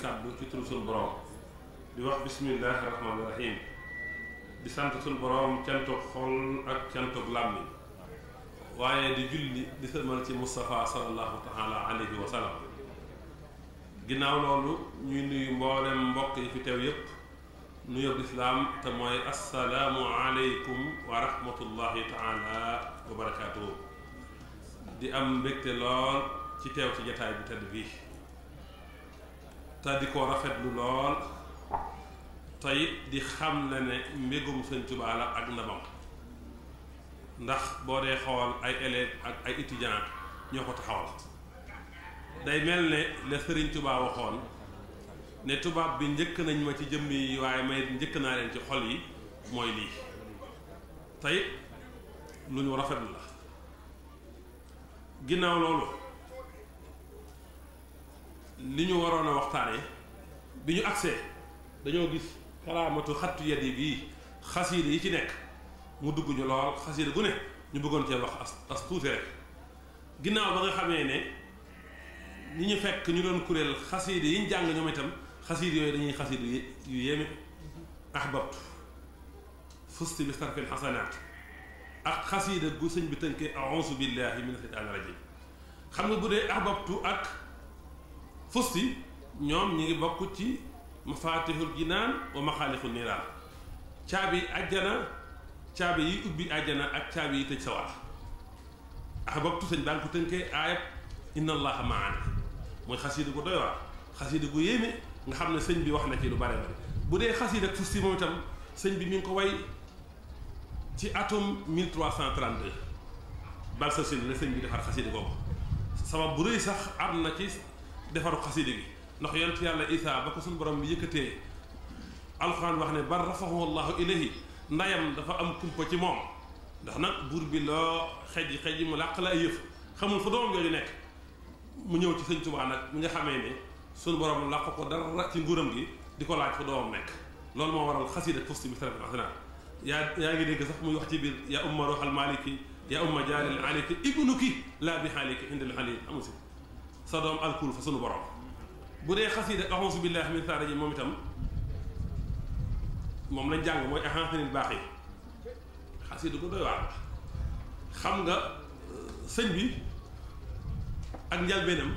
kàddu ci turu suñu borom di wax bismillahi rahmaani rahim di sant suñu borom cantoog xol ak cantoog làmmi waaye di julli di sëlmal ci Moustapha sallallahu taala alayhi wa sallam ginnaaw loolu ñuy nuyu mboolem mbokk yi fi teew yépp nuyób lislaam te mooy assalaamu aleykum wa rahmatullahi taala wa barakaatuhu di am mbégte lool ci teew ci jataay bi tedd bii te di ko rafetlu lool tey di xam ne ne mbégum Sëñ Tuubaa la ak ndamam ndax boo dee xool ay élèves ak ay étudiants ñoo ko taxawal day mel ne la Sëriñ Tuubaa waxoon ne tubaab bi njëkk nañ ma ci jëmm yi waaye may njëkk naa leen ci xol yi mooy lii tey lu ñu rafet la ginnaaw loolu li ñu waroon a waxtaane bi ñu agsee dañoo gis karaamatu xattu yat yi bii xasiida yi ci nekk mu dugg ñu lool xasiida gu ne ñu bëggoon cee wax as tuuti rek ginnaaw ba nga xamee ne ñi ñu fekk ñu doon kuréel xasiida yi ñu jàng ñoom itam xasiida yooyu dañuy xasiida yu yéeme ahbabtu fusti bi sarfil xasanaat ak xasiida gu sëñ bi tënkee a'uuzu billahi mina shaytaani rajim xam nga bu dee ahbabtu ak fusti ñoom ñi ngi bokk ci mafatihul jinaan wa maxaalixul niiraan caabi ajjana caabi yi ubbi ajjana ak caabi yi tëj sawara ahbabtu sëñ baa ngi ko tënkee aayat inna allaha maana mooy xasiida gu doy waar xasiida gu yéeme nga xam ne sëñ bi wax na ci lu bare bare bu dee xasiida ak fusti moom itam sëñ bi mi ngi ko way ci atum 1332 balsa sin la sëñ bi defar xasiida googu sabab bu rëy sax am na ci defaru xasiida gi ndax yonent yàlla Isaa ba ko suñu borom bi yëkkatee alxuraan wax ne bal rafahu allahu ilayhi ndayam dafa am kumpa ci moom ndax nag buur bi loo xej mu làq la ay yëf xamul fa doomam jooju nekk mu ñëw ci sëñ Tuubaa nag mi nga xamee ne suñu borom làq ko dara ci nguuram gi di ko laaj fa doomam nekk loolu moo waral xasiida fusti bi sarafil xasanaat yaa ngi dégg sax muy wax ci biir yaa umma roxal maliki yaa umma jaalil aliki ibnuki laa bi xaaliki indil xali amu si sa doom alkul fa sunu borom bu dee xasiida a'uuzu billahi min shaytaani rajiim moom itam moom lañ jàng mooy ahansanil baax yi xasiida ko doy waar xam nga sëñ bi ak njalbeenam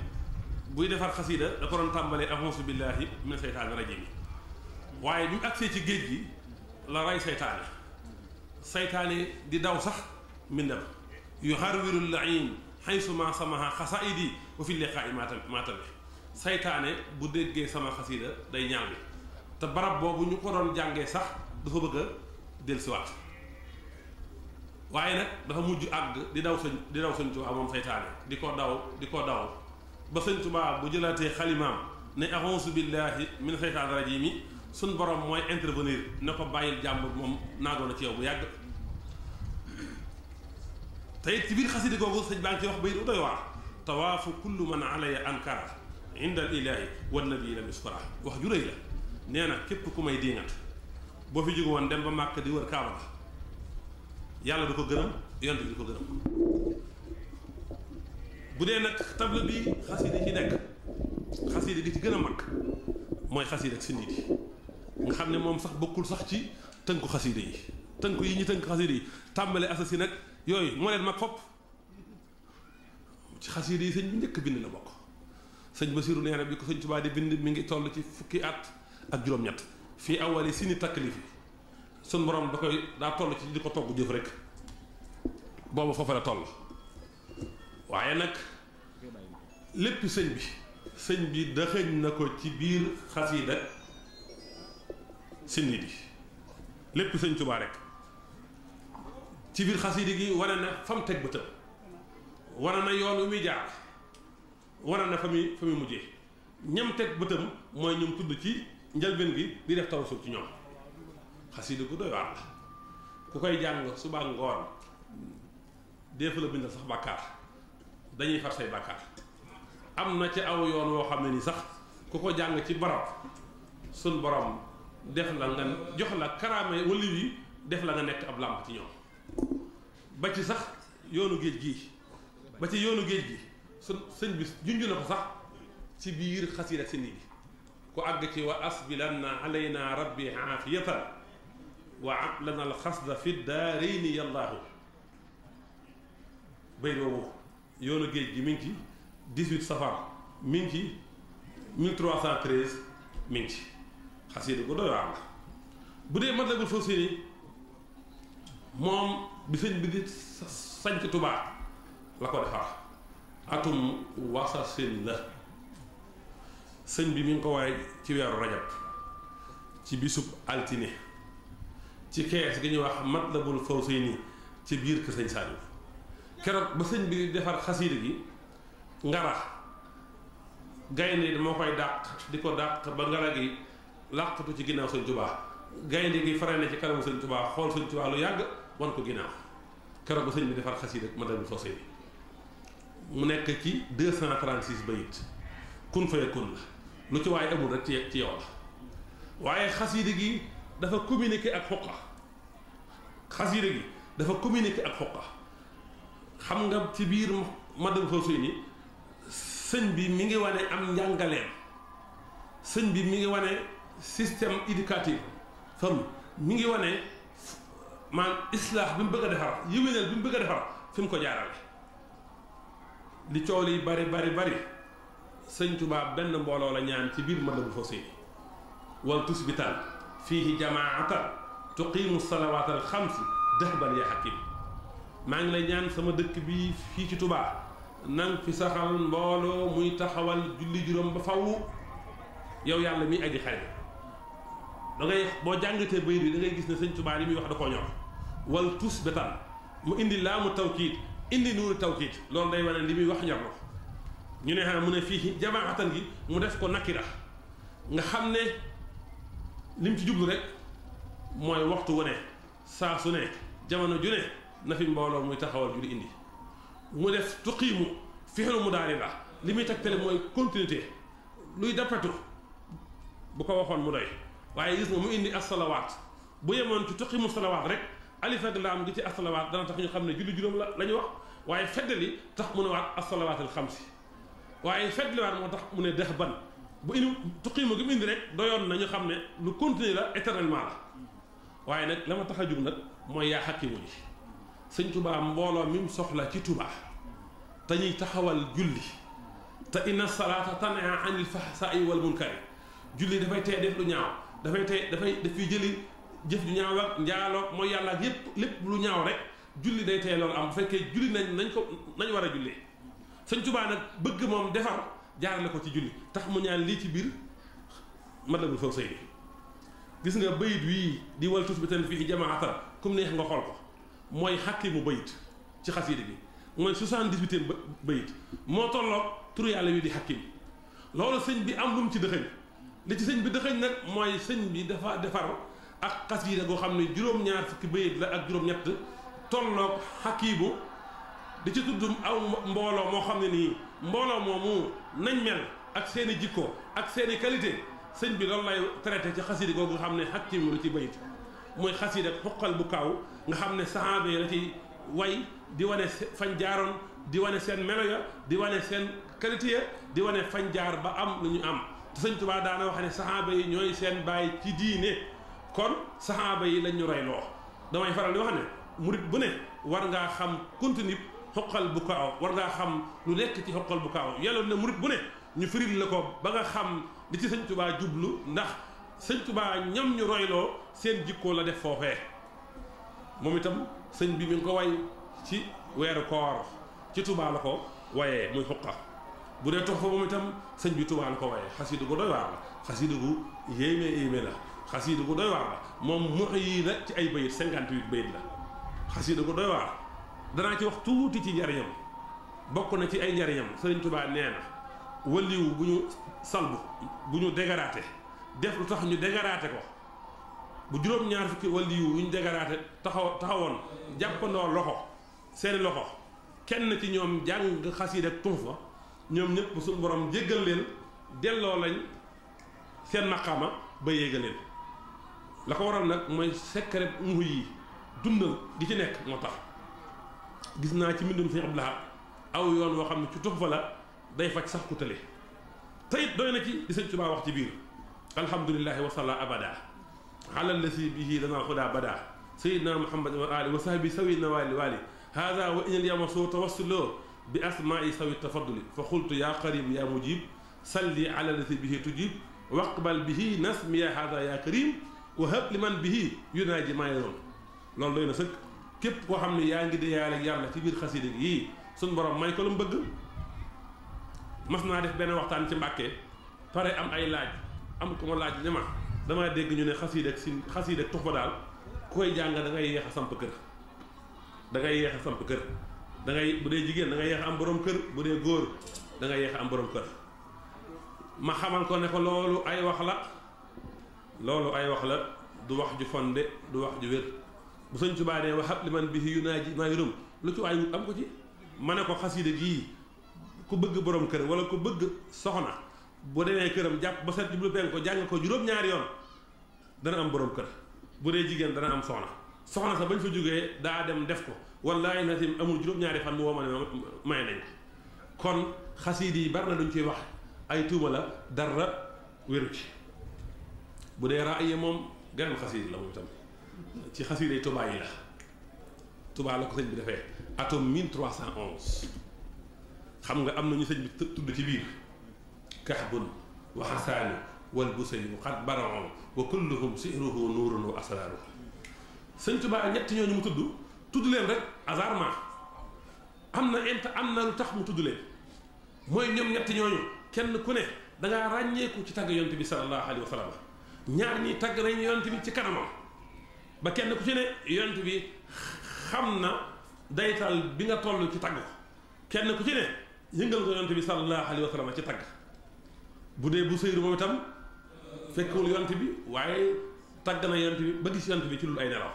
buy defar xasiida da ko doon tàmbalee a'uuzu billahi min shaytaani rajiim waaye bi mu agsee ci géej gi la rey saytaane di daw sax mbindam yu xarwirul lain xaysu ma samaha xasaidi wa fi liqaa'i maatabi saytaane bu déggee sama xasiida day ñaaw bi te barab boobu ñu ko doon jàngee sax dafa bëgg a dellusiwaat waaye nag dafa mujj àgg di daw sëñ Tuubaa moom saytaane di ko daw ba sëñ Tuubaa bu jëlaatee xalimaam ne a'uuzu billahi min shaytaani rajiim yi suñ borom mooy intervenir ne ko bàyyil jàmbur moom naagoo na ci yow bu yàgg te it ci biir xasida googu sëñ baa ngi ci wax bay du doy waar tawaafu kullu man alaya ankara inda al ilahi wan nabii lam yuskara wax ju rëy la nee na képp ku may diingat boo fi jóge woon dem ba màkk di wër kaaba la yàlla du ko gërëm yonent bi du ko gërëm bu dee nag table bi xasida ci nekk xasida gi ci gën a mag mooy xasida ak sindi di nga xam ne moom sax bokkul sax ci tënku xasida yi tënku yi ñu tënk xasida yi tàmbale asasi nag yooyu moo leen mag fopp ci xasida yi sëñ bi njëkk bind la bokk sëñ Basiru nee na bi ko sëñ Tuubaa di bind mi ngi toll ci fukki at ak juróom-ñett fii awali sini taklifi sun borom daa toll ci di ko togg jëf rek boobu foofu la toll waaye nag lépp sëñ bi dëxëñ na ko ci biir xasida sindi di lépp sëñ Tuubaa rek ci biir xasida gi wane na fa mu teg bëtam wane na yoon wi muy jaar wane na fa muy mujjee ñam teg bëtam mooy ñum tudd ci njëlbeen gi di def tawasul ci ñoom xasida gu doy waar la ku koy jàng suba ngoon dee fa la bindal sax bàkkaar dañuy far say bàkkaar am na ci aw yoon woo xam ne ni sax ku ko jàng ci barab sun borom def la nga jox la karaame wali yi def la nga nekk ab làmp ci ñoom ba ci sax yoonu géej gi sëñ bi junj na ko sax ci biir xasida ak sindi bi ku àgg ci wa asbilanna alayna rabbi aafiyatan wa ablana alxasda fi daarayni yallaahu bay boobu yoonu géej gi mi ngi ci 18 safar mi ngi ci 1313 mi ngi ci xasida gu doy waar la bu dee Matlabul Fawzayni moom bi sëñ bi di sañc Tuubaa la ko defar atum wasasin la sëñ bi mi ngi ko waaye ci weeru rajab ci bisub altine ci kees gi ñuy wax Matlabul Fawzayni ci biir kër sëñ Saliou keroog ba sëñ bi di defar xasida gi ngara gaynde moo koy dàq di ko dàq ba ngara gi làqatu ci ginnaaw sëñ Tuubaa gaynde gi fare na ci kanamu sëñ Tuubaa xool sëñ Tuubaa lu yàgg wan ko ginnaaw keroog ba sëñ bi defar xasida Matlabul Fawzayni mu nekk ci 236 bayit kun fayakun la lu ci waaye amul rek ci yow la waaye xasida gi dafa communiquer ak xuqa xasida gi dafa communiquer ak xuqa xam nga ci biir Matlabul Fawzayni sëñ bi mi ngi wane am njàngaleem sëñ bi mi ngi wane système éducatif fam mi ngi wane man islaax bi mu bëgg a defar yëwénal bi mu bëgg a defar fi mu ko jaarale li coow li bari sëñ Tuubaa benn mbooloo la ñaan ci biir Matlabul Fawzayni wal tusbitan fiihi jamaatan tuqiimu salawaatal xamsi dahban ya hakim maa ngi lay ñaan sama dëkk bi fii ci Tuubaa nang fi saxal mbooloo muy taxawal julli juróom ba faw yow yàlla mi aji xare da ngay boo jàngatee bayit bi da ngay gis ne sëñ Tuubaa li muy wax da koo ñor wal tusbitan mu indi laamu tawkiid indi nuuru tawkiid loolu day wane li muy wax ñor na ko ñu ne xam mu ne fii jamaatan gi mu def ko nakira nga xam ne lim ci jublu rek mooy waxtu wu ne saa su ne jamono ju ne na fi mbooloo muy taxawal julli indi mu def tuqiimu fi'lu mudaari la li muy tegtale mooy continuité luy dappatu bu ko waxoon mu doy waaye gis nga mu indi asalawaat bu yemoon ci tuqiimu salawaat rek alif ak laam gi ci asalawaat dana tax ñu xam ne julli juróom la ñu wax waaye feddali tax mu ne waat asalawaatul xamsi waaye feddliwaat moo tax mu ne dahban bu indi tuqiimu gi mu indi rek doyoon na ñu xam ne lu continuer la éternellement la waaye nag la ma tax a jug nag mooy yaa xakimu ji sëñ Tuubaa mbooloo mi mu soxla ci Tuubaa te ñuy taxawal julli te inna salaata tanhaa anil fahsaa'i wal munkari julli dafay tee def lu ñaaw dafay jëli jëf ju ñaaw ak njaaloo mooy yàlla ak lépp lu ñaaw rek julli day tee loolu am bu fekkee julli nañ war a jullee sëñ Tuubaa nag bëgg moom defar jaarale ko ci julli tax mu ñaan lii ci biir Matlabul Fawzayni gis nga bayit wii di wal tusbitan fii jamaatan comme neex nga xool ko mooy xakimu bayit ci xasida bi mooy 78e bayit moo tolloog turu yàlla wi di xakim loolu sëñ bi am lu mu ci dëxëñ li ci sëñ bi dëxëñ nag mooy sëñ bi dafa defar ak xasida goo xam ne juróom-ñaar fukki bayit la ak juróom-ñett tolloog xakimu di ci tudd aw mbooloo moo xam ne nii mbooloo moomu nañ mel ak seeni jikko ak seeni qualité sëñ bi loolu lay traité ci xasida googu nga xam ne xakimu la ci bayit mooy xasida xuqal bu kaaw nga xam ne saxaaba yi la ci way di wane fañ jaaroon di wane seen melo ya di wane seen qualité ya di wane fañ jaar ba am lu ñu am te sëñ Tuubaa daana wax ne saxaaba yi ñooy seen bàyyi ci diine kon saxaaba yi lañ ñu royloo damay faral di wax ne murit bu ne war ngaa xam contenu xuqal bu kaaw war ngaa xam lu nekk ci xuqal bu kaaw yàlla ne murit bu ne ñu firil la ko ba nga xam li ci sëñ Tuubaa jublu ndax sëñ Tuubaa ñam ñu royloo seen jikkoo la def foofee moom itam sëñ bi mi ngi ko way ci weeru koor ci Tuubaa la ko wayee muy xuqa bu dee tox fa moom itam sëñ bi Tuubaa la ko wayee xasida gu doy waar la xasida gu yéeme la xasida gu doy waar la moom mu yi la ci ay bayit 58 bayit la xasida gu doy waar danaa ci wax tuuti ci njariñam bokk na ci ay njariñam sëriñ Tuubaa nee na waliwu bu ñu salbu bu ñu dégaraate def lu tax ñu dégaraate ko bu juróom-ñaar fukki waliwu yu ñu dégaraate taxawoon jàppandoo loxo seeni loxo kenn ci ñoom jàng xasiida ak tunfa ñoom ñëpp suñu borom jéggal leen delloo lañ seen maqaama ba yéegal leen la ko waral nag mooy secret nguy yi dundal gi ci nekk moo tax gis naa ci mbindum Sëñ Abdou Lahad aw yoon woo xam ne ci tuxfa la day faj sax ku tële te it doy na ci di Sëñ Tuubaa wax ci biir falhamdulillahi wa salla abada ala allasi bihi lana alhuda bada sayidna muhammad wa ali wa sahbi sawi nawali wali hada wa inal yawma soo tawassulo bi asma'i sawi tafadduli fa qultu ya qarib ya mujib salli ala allasi bihi tujib waqbal bihi nasmiya hada ya karim wa hab liman bihi yunaaji maa yoon loolu doy na sëkk képp koo xam ne yaa ngi dee yàlla yàlla ci biir xasida gi yii suñ borom may ko lu mu bëgg. mas naa def benn waxtaan ci Mbàkke pare am ay laaj am ku ma laaj ne ma damaa dégg ñu ne xasida ak tux ba daal ku koy jàng da ngay yeex a samp kër da ngay yeex a samp kër da ngay bu dee jigéen da ngay yeex a am borom kër bu dee góor da ngay yeex a am borom kër ma xamal ko ne ko loolu ay wax la du wax ju fonde du wax ju wér bu sëñ Tuubaa ne wa hab liman bihi yunaaji maa yurum lu ci waay wut am ko ci ma ne ko xasida gii ku bëgg borom kër wala ku bëgg soxna bu demee këram jàpp ba set jublu penk ko jàng ko juróom-ñaari yoon dana am borom kër bu dee jigéen dana am soxna sa bañ fa jógee daa dem def ko wallaahi natim amul juróom-ñaari fan mu woo ma ne may nañ ko kon xasida yi bari na duñ ciy wax ay tuuma la dara wéru ci bu dee raaya moom geneen xasida la moom itam ci xasida yi Tuubaa yi la Tuubaa la ko sëñ bi defee atum 1311 xam nga am na ñu sëñ bi tudd ci biir kahbun wa xasaani wal busayru xat baron wa kulluhum sihruhu nuurun wa asraaru sëñ Tuubaa ñett ñooñu mu tudd leen rek hasardement am na lu tax mu tudd leen mooy ñoom ñett ñooñu kenn ku ne dangaa ràññeeku ci tagg yonent bi sallallahu alayhi wa sallam ñaar ñi tagg nañ yonent bi ci kanamam ba kenn ku ci ne yonent bi xam na daytal bi nga toll ci tagg ko kenn ku ci ne yëngal ko yonent bi sallallahu alayhi wa sallam ci tagg bu dee bu sëyru moom itam fekkul yonent bi waaye tagg na yonent bi ba gis yonent bi ci lul ay nelaw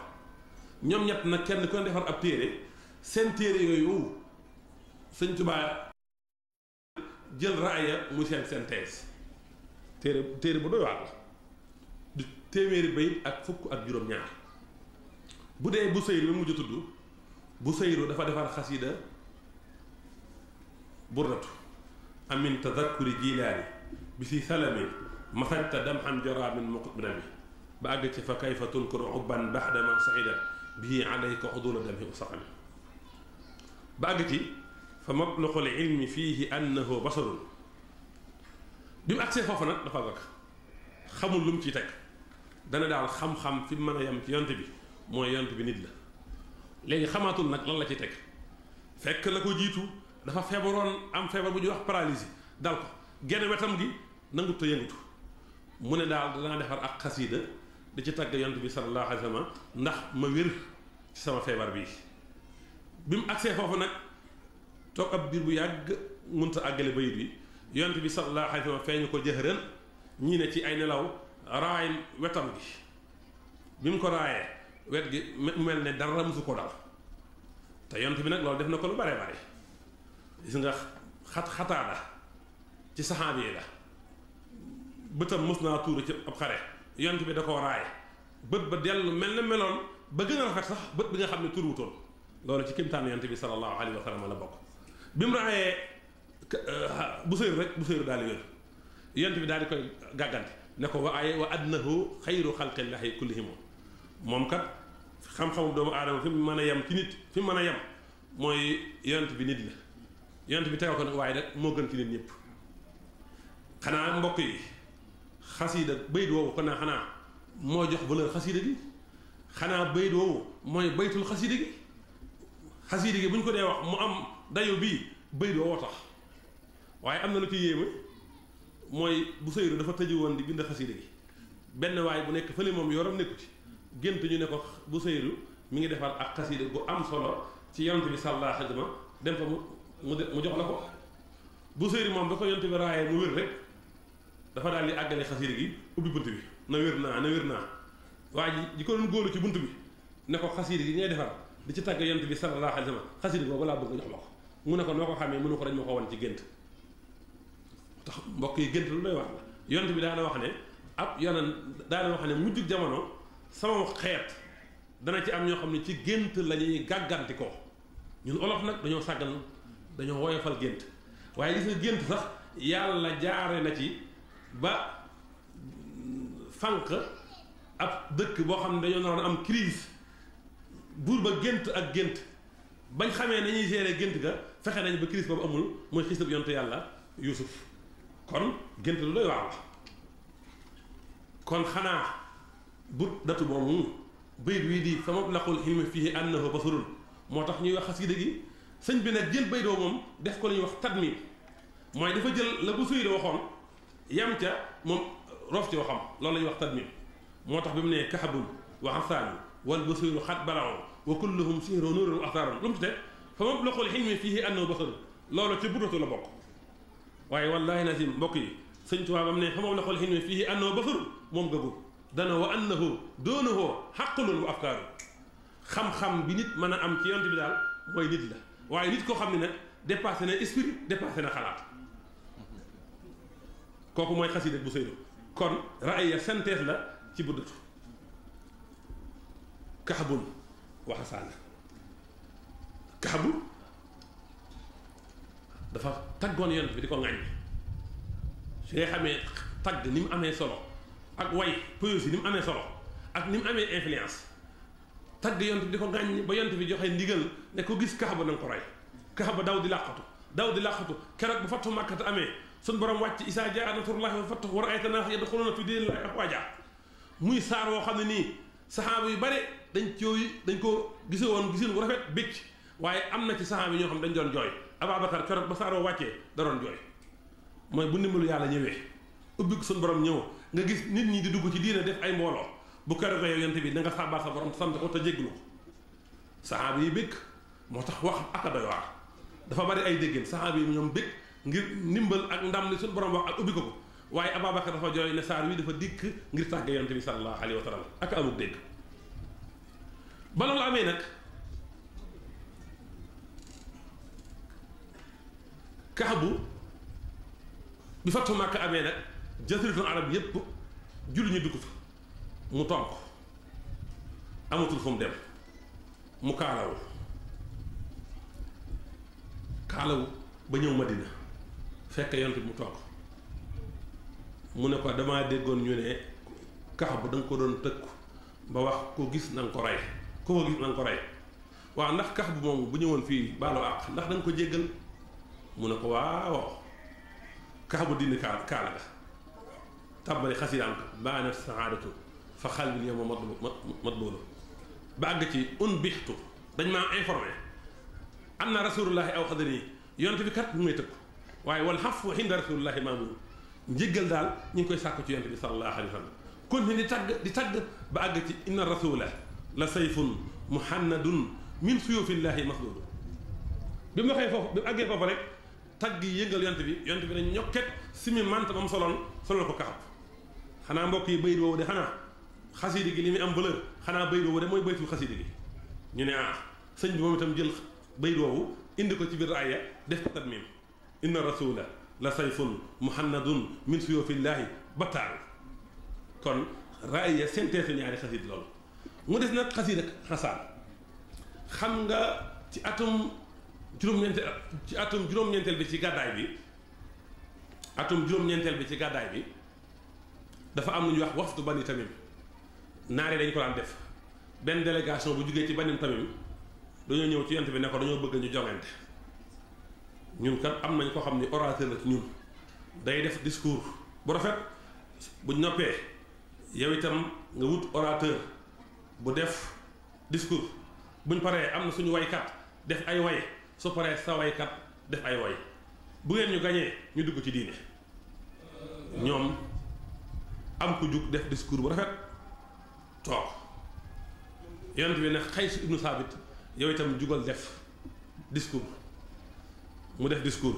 ñoom ñett nag kenn ku ne defar ab téere seen téere yooyu sëñ Tuubaa jël raaya muy seen thèse téere bu doy waar la du téeméeri bayit ak fukk ak juróom-ñaar bu dee bu sëyru bi mujj tudd bu sëyru dafa defar xasida burdatu amin tadakkuri jilaani bi si salami masajta damxan jaraamin muqdami ba àgg ci fa kayfa tunkuru ubban baxdama saida bii alayka xudula damhi usaqami ba àgg ci fa mabluqul ilmi fiihi annahu basarun bi mu agsee foofu nag dafa gàkk xamul lu mu ciy teg dana daal xam-xam fi mu mën a yem ci yont bi mooy yont bi nit la léegi xamaatul nag lan la ci teg fekk la ko jiitu dafa feebaroon am feebar bu ñuy wax paralysie dal ko genn wetam gi nangut a yëngutu mu ne daal danaa defar ak xasiida di ci tagg yont bi sallallahu alayhi wa sallam ndax ma wér ci sama feebar bii bi mu agsee foofu nag toog ab biir bu yàgg munta àggale bayit bi yont bi sallallahu alayhi wa sallam feeñu ko jëhëran ñii ne ci ay nelaw raay wetam gi bi mu ko raayee wet gi mu mel ne dara musu ko dal te yont bi nag loolu def na ko lu bare bare gis nga xataada ci saxaabi yi la bëtam mës naa tuuru ci ab xare yont bi da koo raaye bët ba dellu mel na meloon ba gën a rafet sax bët bi nga xam ne turuwutoon loolu ci kimtaan yont bi sallallahu alayhi wa sallam la bokk bi mu raayee bu sëyru rek bu sëyru daal di wér yont bi daal di koy gàggante ne ko wa adnahu xayru xalqillahi kullihim moom kat xam-xamu doomu aadama fi mu mën a yem ci nit fi mu mën a yem mooy yont bi nit la yont bi tegal ko nag waaye nag moo gën ci nit ñëpp xanaa mbokk yi xasiida bayit woowu kon naa xanaa moo jox valeur xasiida gi xanaa bayit woowu mooy baytul xasiida gi bu ñu ko dee wax mu am dayo bii bayit woowu tax waaye am na lu ci yéeme mooy bu sëyru dafa tëju woon di bind xasiida gi benn waay bu nekk fële moom yoram nekku ci gént ñu ne ko bu sëyru mi ngi defar ak xasiida gu am solo ci yonent bi sallallahu alayhi wa sallam dem fa mu jox la ko bu sëyru moom ba ko yonent bi raayee mu wér rek dafa daal di àggale xasiida gi ubbi bunt bi na wér naa waa ji ko doon góolu ci bunt bi ne ko xasiida gi ngay defar di ci tàgg yonent bi sallallahu alayhi wa sallam xasiida boobu laa bëgg nga jox ma ko mu ne ko noo ko xamee mu ne ko dañ ma ko wan ci gént tax mbokk yi gént lu lay wax la yonent bi daana wax ne ab yonan daana wax ne mujjug jamono sama xeet dana ci am ñoo xam ne ci gént la ñuy gàgganti ko ñun olof nag dañoo sàggan dañoo woyofal gént waaye gis nga gént sax yàlla jaare na ci ba fànq ab dëkk boo xam ne dañoo naroon am crise buur ba gént ak gént bañ xamee nañuy gérer gént ga fexe nañ ba crise boobu amul mooy xisab yonte yàlla Yuusuf kon gént lu doy waar la kon xanaa bu datu moomu bayit wii di fa mablaqul ilmi fihi annahu basarun moo tax ñuy wax xasida gi sëñ bi nag jël baydoo moom def ko la ñuy wax tadmim mooy dafa jël la bu suy waxoon yam ca moom rof ci waxam loolu la ñuy wax tadmim moo tax bi mu nee kaxabun wa xasaanu wal basiru xat balao wa kulluhum sihro nuurun wa asaaran lu mu ci teg fa mablaqul ilmi fihi annahu basarun loolu ci budatu la bokk waaye wallaahi nazim mbokk yi sëñ Tuubaa ba mu ne fa mablaqul ilmi fihi annahu basarun moom gëgul dana wa annahu doonahu xaqlun wa afkaaru xam-xam bi nit mën a am ci yonent bi daal mooy nit la waaye nit koo xam ne nag dépassé na esprit dépassé na xalaat kooku mooy xasida bu Seydo kon raaya synthèse la ci buddatu kaxabun waxasaana kaxabu dafa taggoon yonent bi di ko ŋàññ su ngay xamee tagg ni mu amee solo ak way poésie ni mu amee solo ak ni mu amee influence tagg yonent bi di ko ŋàññ ba yonent bi joxe ndigal ne ko gis kaxaba na nga ko rey kaxaba daw di làqatu keroog bu fattu màkkata amee suñ borom wàcc isaa jaa nasrullaahi wal fathu wa ra'ayta naasa yadxuluuna fi diinillaahi afwaajaa muy saar woo xam ne nii saxaaba yu bare dañ ko gise woon gisin bu rafet bëcc waaye am na ci saxaaba yi ñoo xam dañ doon jooy Ababacar keroog ba saar woo wàccee da doon jooy mooy bu ndimbalu yàlla ñëwee ubbi ko suñ borom ñëw nga gis nit ñi di dugg ci diina def ay mbooloo bu keroog yow yonent bi da nga sàbbaal sa borom sant ko te jégglu ko saxaaba yi bëgg moo tax wax ak a doy waar dafa bari ay déggéen saxaaba yi ñoom bëgg ngir ndimbal ak ndam li suñu borom wax ak ubbi ko ko waaye Ababacar dafa jooy ne saar wi dafa dikk ngir tàgge yonent bi sallallahu alayhi wa sallam ak amuk dégg ba loolu amee nag Kaxbu bi fattu Màkka amee nag jasiratul arab yépp julli ñu dugg fa mu tonk amatul fu mu dem mu kaalawu ba ñëw Madina fekk yonent bi mu toog mu ne ko damaa déggoon ñu ne Kaxbu da nga ko doon tëkku ba wax ko gis na nga ko rey ko gis na nga ko rey waaw ndax Kaxbu moom bu ñëwoon fii baalu àq ndax da nga ko jéggal mu ne ko waaw Kaxbu dindi kaala ga tàmbali xasidaam ko baanat saadatu fa xalbil yawma matbuulu ba àgg ci bixtu dañ maa informé am na rasulullahi aw xadani yonent bi kat mu may tëkku waaye wal xafu inda rasulullahi maamun njéggal daal ñu ngi koy sàkku ci yonent bi sallallahu alayhi wa sallam kon di tagg ba àgg ci inna rasula la sayfun muhannadun min suyufillahi masdudu bi mu waxee foofu bi mu àggee foofu rek tagg yi yëngal yonent bi dañ ñokket simi mant ba mu solal ko Kaxab xanaa mbokk yi bayit woowu de xanaa xasidi gi li muy am valeur xanaa bayit woowu de mooy baytul xasidi gi ñu ne sëñ bi moom itam jël bayit woowu indi ko ci biir raaya def ko tadmim inna rasula la sayfun muhannadun min suyufillaahi battaal kon raaya synthèse ñaari xasid loolu mu des nag xasid ak xasaan xam nga ci atum juróom-ñeenteel bi ci gàddaay bi dafa am lu ñuy wax wafdu bani tamim naari dañ ko daan def benn délégation bu jugee ci bani tamim dañoo ñëw ci yonent bi ne ko dañoo bëgg ñu jongante ñun kat am nañ ko xam ni orateur la ci ñun day def discours bu rafet buñ noppee yow itam nga wut orateur bu def discours buñ paree am na suñu waykat def ay way su paree sa waykat def ay way bu ngeen ñu gañee ñu dugg ci diine ñoom am ku jug def discours bu rafet toog yonent bi ne Xays ibnu Saabit yow itam jugal def discours mu def discours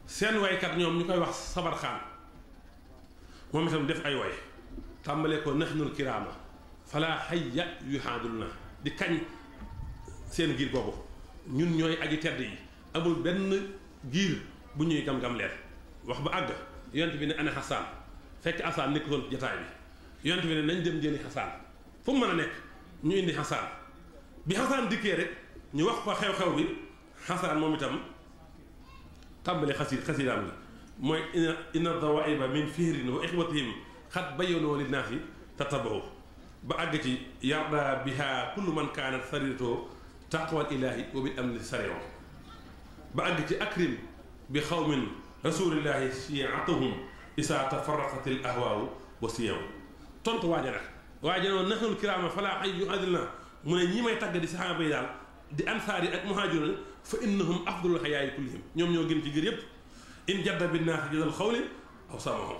seen waykat ñoom ñu koy wax Sabarxaan moom itam def ay way tàmbalee ko naxnul kiraama falaa hayya yuhaadul na di kañ seen giir googu ñun ñooy aji tedd yi amul benn giir bu ñuy gam-gam leer wax ba àgg yonent bi ne ana Xasaan fekk Xasaan nekkutoon jataay bi yonent bi ne nañ dem jëli Xasaan fu mu mën a nekk ñu indi Xasaan bi Xasaan dikkee rek ñu wax ko xew-xew bi Xasaan moom itam tàmbali xasidaam gi mooy inna dawaiba min fihrin wa ixwatihim xat bayyonoo linnaasi tattabahu ba àgg ci yarda biha kullu man kaanat sarirtoo taqwal ilaahi wa bil amni sareo ba àgg ci akrim bi xawmin rasulillahi shi'atuhum isa tafarraqatil ahwaawu wa siyaw tontu waaja nag waaja noonu naxnul kiraama falaa xay yu adil na mu ne ñi may tagg di saxaaba yi daal di ansaar yi ak muhaajiroon fa innahum afdalul xayaayi kullihim ñoom ñoo gën ci gër yépp in jadda bi naasi jadal xawli aw samahum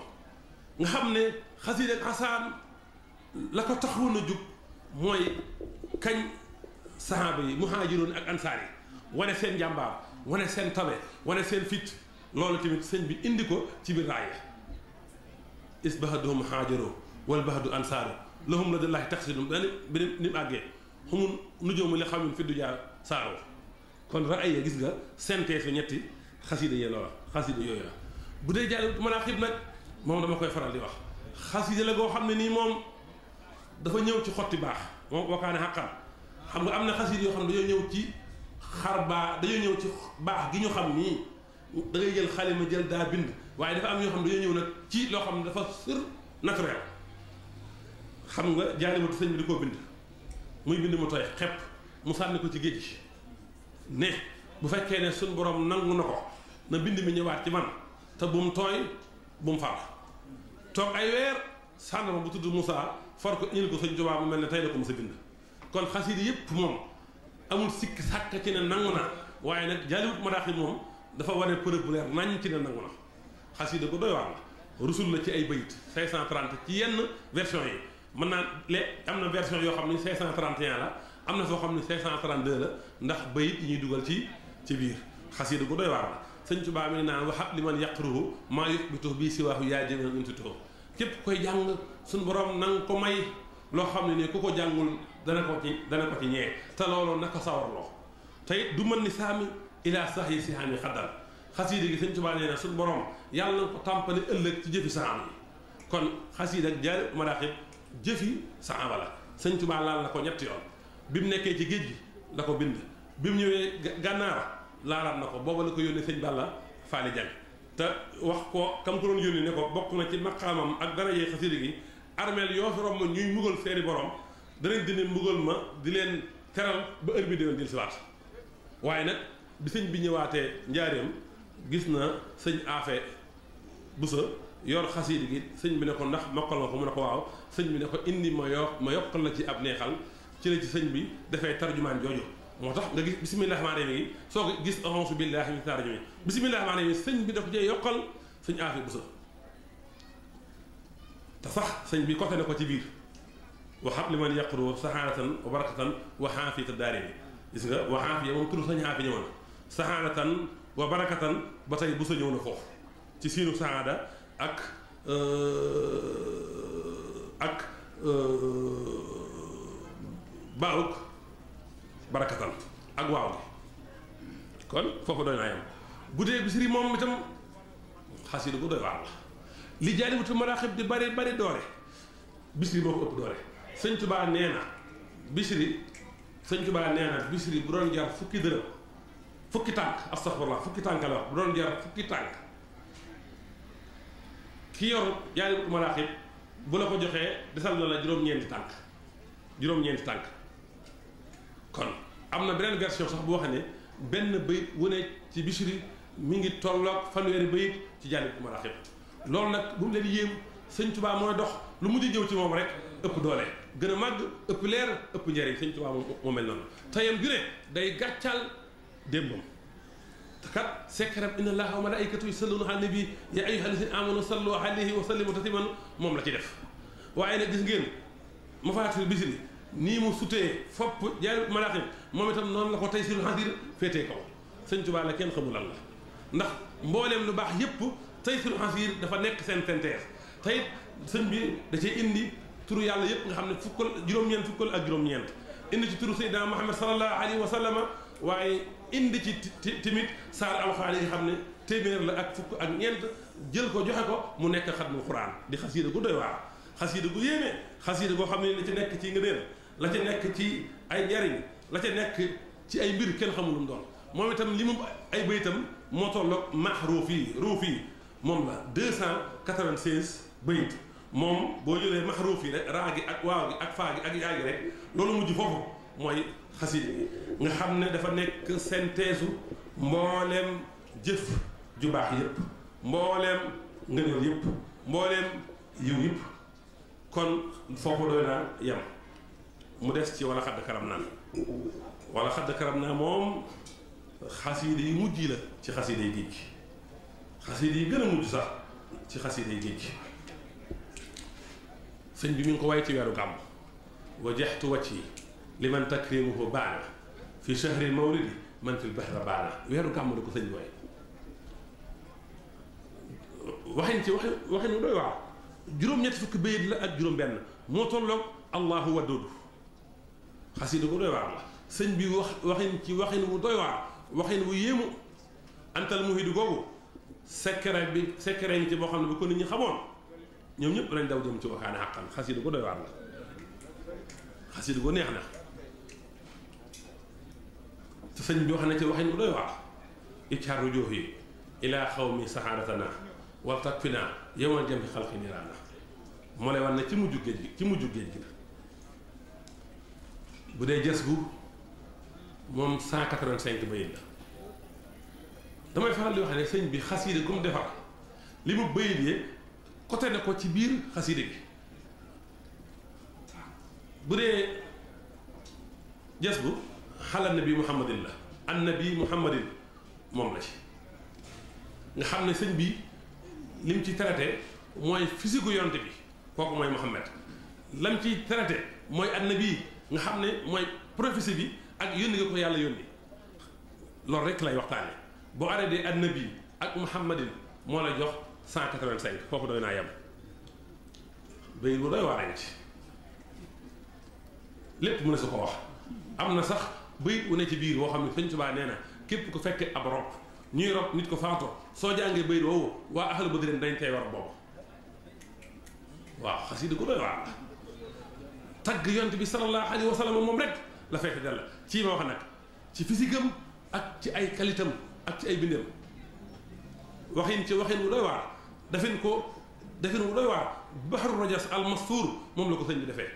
nga xam ne xasiida ak xasaan la ko taxawoon a jug mooy kañ saxaaba yi muhaajiroon ak ansaar yi wane seen jàmbaar wane seen tabe wane seen fit loolu tamit sëñ bi indi ko ci biir raaya isbahaduhum muhaajiroo wal bahadu ansaaru lahum ladallaahi taxsidum bi ni mu àggee xamul nujoomu li xamun fi du jaar saaroo kon raaya gis nga synthèse ñetti xasida yi loola xasida yooyu la bu dee jàll manaaxib nag moom dama koy faral di wax xasida la goo xam ne nii moom dafa ñëw ci xotti baax moom wakaane xaqan xam nga am na xasida yoo xam ne dañoo ñëw ci xar baax dañoo ñëw ci baax gi ñu xam nii da ngay jël xalima jël daa bind waaye dafa am yoo xam ne dañoo ñëw nag ci loo xam ne dafa sur naturel xam nga jaalimatu sëñ bi di koo bind muy bind mu tooy xepp mu sànni ko ci géej gi ne bu fekkee ne suñ borom nangu na ko na bind mi ñëwaat ci man te bu mu tooy bu mu far toog ay weer sànn ma bu tudd Moussa for ko indil ko sëñ Tuubaa mu mel ne tey la ko mos a bind kon xasida yëpp moom amul sikk sàkk ci ne nangu na waaye nag jaalimatu maraaxib moom dafa wane preuve bu leer nañ ci ne nangu na xasida ko doy waar la rusul la ci ay bayit 530 ci yenn version yi mën naa am na version yoo xam ne 531 la am na foo xam ne 532 la ndax bayit yi ñuy dugal ci biir xasida ko doy waar la sëñ Tuubaa mi naan waxab li man yaqruhu maa yuxbitu bii si waaxu yaa jëme intitoo képp koy jàng suñu borom nanga ko may loo xam ne nii ku ko jàngul dana ko ci ñee te loolu naka sawarloo tey du mën ni saami ilaa sax yi si xaami xaddal xasida gi sëñ Tuubaa nee na suñu borom yàlla na ko tàmpale ëllëg ci jëfi saxaaba yi kon xasida ak jaari maraaxib jëfi saxaaba la sëñ Tuubaa laal na ko ñetti yoon bi mu nekkee ci géej gi la ko bind bi mu ñëwee gànnaar laalaat na ko booba la ko yónnee sëñ Balla Faali Jang te wax ko kam ko doon yónnee ne ko bokk na ci maqaamam ak dara yee xasida gi armeel yoo fi romb ñuy mbugal seeni borom danañ dine mbugal ma di leen teral ba heure bi déwén dil si waat waaye nag bi sëñ bi ñëwaatee njaareem gis na sëñ Afe Busa yor xasida gi sëñ bi ne ko ndax mokkal nga ko mu ne ko waaw sëñ bi ne ko indi ma yokkal la ci ab neexal ci la ci sëñ bi dafay tarjumaan jooju moo tax nga gis bisimilah rahmaani rahiim yi soo ko gis auzu billaahi min shaytaani rajiim bisimilah rahmaani rahiim sëñ bi dafa cee yokkal sëñ Afe Busa te sax sëñ bi côté na ko ci biir waxab li man yaqru saxaaratan wa barakatan wa xaafiyata daarayni gis nga wa xaafiya moom turu sëñ Xaafi ñëwoon saxaaratan wa barakatan ba tey Busa ñëw na foofu ci siinu saxaada ak baawuk barakatan ak waaw gi kon foofu doy naa yam bu dee bisiri moom itam xasida bu doy waar la li jaalibatu maraaxib di bari bari doore bisiri moo ko ëpp doore sëñ Tuubaa nee na bisiri bu doon jar fukki dërëm fukki tànk astaxfirullah fukki tànk la wax bu doon jar fukki tànk ki yor jaalibatu maraaxib bu la ko joxee desal na la juróom-ñeenti tànk kon am na beneen version sax bu wax ne benn bayit wu ne ci bisiri mi ngi tolloog fanweeri bayit ci jaalibatu maraaxib loolu nag bu mu leen yéem sëñ Tuubaa mooy dox lu mujj ñëw ci moom rek ëpp doole gën a màgg ëpp leer ëpp njëriñ sëñ Tuubaa moo mel noonu tayam gi ne day gàccal démbam te kat sekkaram inna allaha wa malaikatu yusalluna ala nabi ya ayyuha allazina amanu sallu alayhi wa sallimu tasliman moom la ci def waaye nag gis ngeen mafaatihul bisri nii mu sutee fopp jaalibatu maraaxib moom itam noonu la ko Taysiirul Xasiir féetee kaw sëñ Tuubaa la kenn xamul lan la ndax mbooleem lu baax yépp Taysiirul Xasiir dafa nekk seen synthèse te it sëñ bi da cee indi turu yàlla yépp nga xam ne juróom-ñeent fukkal ak juróom-ñeent indi ci turu Seydina Muhammad sallallahu alayhi wa sallam waaye indi ci timit saar alxuraan yi nga xam ne téeméer la ak fukk ak ñeent jël ko joxe ko mu nekk xatmul Quraan di xasiida gu doy waar xasiida gu yéeme xasiida goo xam ne la ci nekk ci ngëneel la ca nekk ci ay njariñ la ca nekk ci ay mbir kenn xamul lu mu doon moom itam li mu ay baytam moo tolloog maax ruuf yi moom la 296 bayit moom boo jëlee maxruuf yi rek raa gi ak waaw gi ak faa gi ak yaa gi rek loolu mujj foofu mooy xasida gi nga xam ne dafa nekk synthèse mbooleem jëf ju baax yëpp mbooleem ngëneel yëpp mbooleem yiw yëpp kon foofu doy naa yem mu des ci wala xadd karam naan wala xadd karam naa moom xasida yi mujj la ci xasida yi géej gi xasida yi gën a mujj sax ci xasida yi géej gi sëñ bi mi ngi ko way ci weeru gàmm wajjahtu wajhi liman takrimuhu baana fi shahri mawlidi man fil bahra baana weeru gàmm la ko sëñ bi way waxin ci waxin mu doy waar juróom-ñetti fukki bayit la ak juróom-benn moo tolloog allahu wadudu xasida ko doy waar la sëñ bi waxin ci waxin wu doy waar waxin wu yéemu antal muhidu googu secret bi secret ngi ci boo xam ne bu ko nit ñi xamoon ñoom ñëpp lañ daw jëm ci wakaane xàqan xasida ko doy waar la xasida ko neex na te sëñ bi wax na ci waxin wu doy waar iccaar rujuuhi ilaa xawmi saxaadatana wal takfina yowmal jami xalqi niraana moo lay wan ne ci mujju géej gi la bu dee jës bu moom 185 bayit la damay faral di wax ne sëñ bi xasida gu mu defar li mu bayit yee côté na ko ci biir xasida gi bu dee jës bu xalal nabi muhammadin la an nabi muhammadin moom la ci nga xam ne sëñ bi lim ci traité mooy physique gu yonte bi kooku mooy Muhammad lam ci traité mooy annabi nga xam ne mooy prophétie bi ak yónni nga ko yàlla yónni loolu rek lay waxtaane boo arrêté annabi ak Muhammadin moo la jox 185 foofu doy naa yem bay bu doy waar a ngi ci lépp mu ne su ko wax am na sax bayit wu ne ci biir woo xam ne Sëñ Tuubaa nee na képp ku fekkee ab rob ñuy rob nit ko faatoo soo jàngee bayit woowu waa ahlu badrin dañ tey war boobu waaw xasida ko doy waar tagg yont bi sallallahu alayhi wa sallam moom rek la fekk dal la ci ma wax nag ci physique am ak ci ay qualité am ak ci ay bindam waxin wu doy waar defin wu doy waar baxaru rajas al mastuur moom la ko sëñ bi defee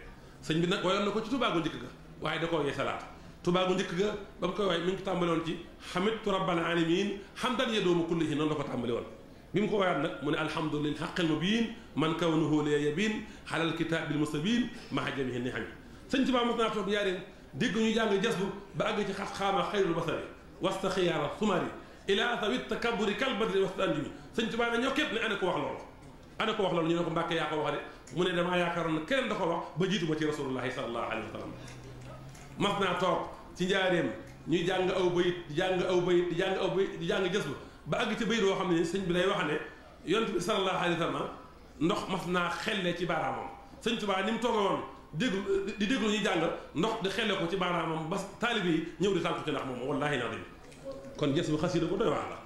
sëñ bi nag wayoon na ko ci tubaagu njëkk ga waaye da koo yeesalaat tubaagu njëkk ga ba mu koy waay mi ngi tàmbale woon ci xamidtu rabbal alamin hamdan yadoomu kullihi noonu la ko tàmbale woon bi mu ko wayaat nag mu ne alhamdulillah xaqil mubiin man kawnuhu li yabin xalal kitaabil mustabin maha jamihi ni xam sëñ Tuubaa mos naa toog yaareen dégg ñu jàng jasbu ba àgg ci xat xaama xayrul basari wasta xiyaara sumari ila sawit takaburi kal badri wasta anjumi sëñ Tuubaa ne ñokket ne ana ko wax loolu ñu ne ko Mbàkke yaa ko wax de mu ne damaa yaakaaroon ne keneen da ko wax ba jiitu ba ci rasulullahi sallallahu alayhi wa sallam mas naa toog ci njaareem ñuy jàng aw bayit di jàng jasbu ba àgg ci bayit woo xam ne sëñ bi lay wax ne yonent bi sallallahu alayhi wa sallam ndox mas naa xelle ci baaraamam sëñ Tuubaa ni mu tooga woon déglu ñuy jàng ndox di xelle ko ci baaraamam ba taalibe yi ñëw di tànku ci ndax moom wallaahi naa dem kon jas bu xasida ko doy waar la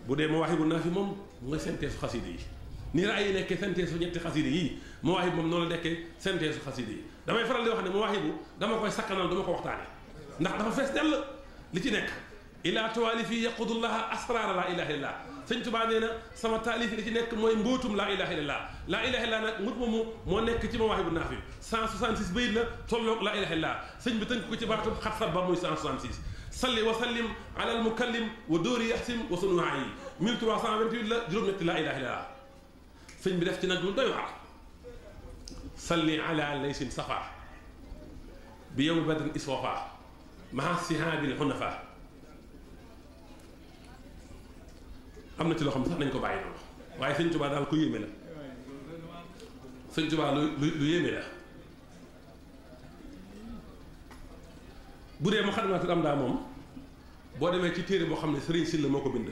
bu dee Mawaahibu Naafi moom mooy synthèse xasida yi ni raay yi nekkee synthèse ñetti xasida yi Mawaahibu moom noonu la nekkee synthèse xasida yi damay faral di wax ne Mawaahibu dama koy sakkanal dama ko waxtaane ndax dafa fees dell li ci nekk ilaa tawaalifi yaqudullaha asraara laa ilaha illallah sëñ Tuubaa nee na sama taalif li ci nekk mooy mbóotum laa ilaha illallah laa ilaha illallah nag mbóot moomu moo nekk ci Mawaahibu Naafi 166 bayit la tolloog laa ilaha illallah sëñ bi tënk ko ci baatum xat sat ba muy 166 salli wa sallim ala al mukallim wa dóori yaxsim wa sunuhaa yi 1328 la juróom-ñetti laa ilaha illallah sëñ bi def ci nag lu doy waar salli ala laysin safa bi yowmi badrin iswafa maa sihaabil xunafa am na ci loo xam sax nañ ko bàyyi noonu waaye sëñ Tuubaa daal ko yéeme la sëñ Tuubaa lu yéeme la bu dee Muxaddamatul Amdaa moom boo demee ci téere boo xam ne Sëriñ Silla moo ko bind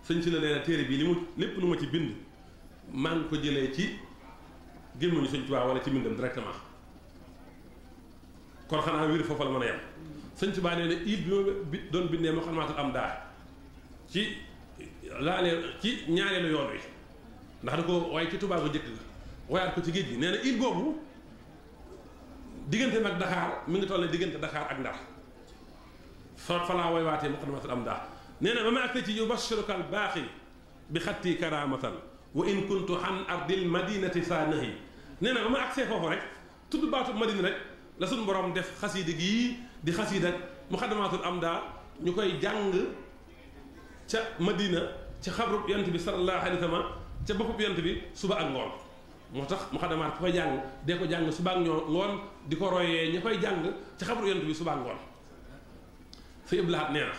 sëñ Silla nee na téere bii li mu lépp lu ma ci bind maa ngi ko jëlee ci gémmiñu sëñ Tuubaa wala ci mbindam directement kon xanaa wér foofu la mën a yem sëñ Tuubaa nee na il bi ma doon bindee Muxaddamatul Amdaa ci ci ñaareelu yoon wi ndax da ko waaye ci Tuubaa ko njëkk ga wayaat ko ci géej gi nee na il boobu diggante nag Dakar mi ngi toll ne diggante Dakar ak Ndar fa laa way waatee Muxaddamatul Amdaa nee na ba ma agtee ci yubashiruka al baaxi bi xatti karamatan wa in kuntu an ardil madinati saa nahi nee na ba ma agsee foofu rek tudd baatu madina rek la suñu borom def xasiida gii di xasiida muxaddamaatul amda ñu koy jàng ca madina ca xabrub yonent bi sallallahu alayhi wa sallam ca boppub yonent bi suba ak ngoon moo tax muxaddamaat ku koy jàng dee ko jàng suba ak ngoon di ko royee ña koy jàng ca xabrub yonent bi suba ak ngoon fa iblaat nee na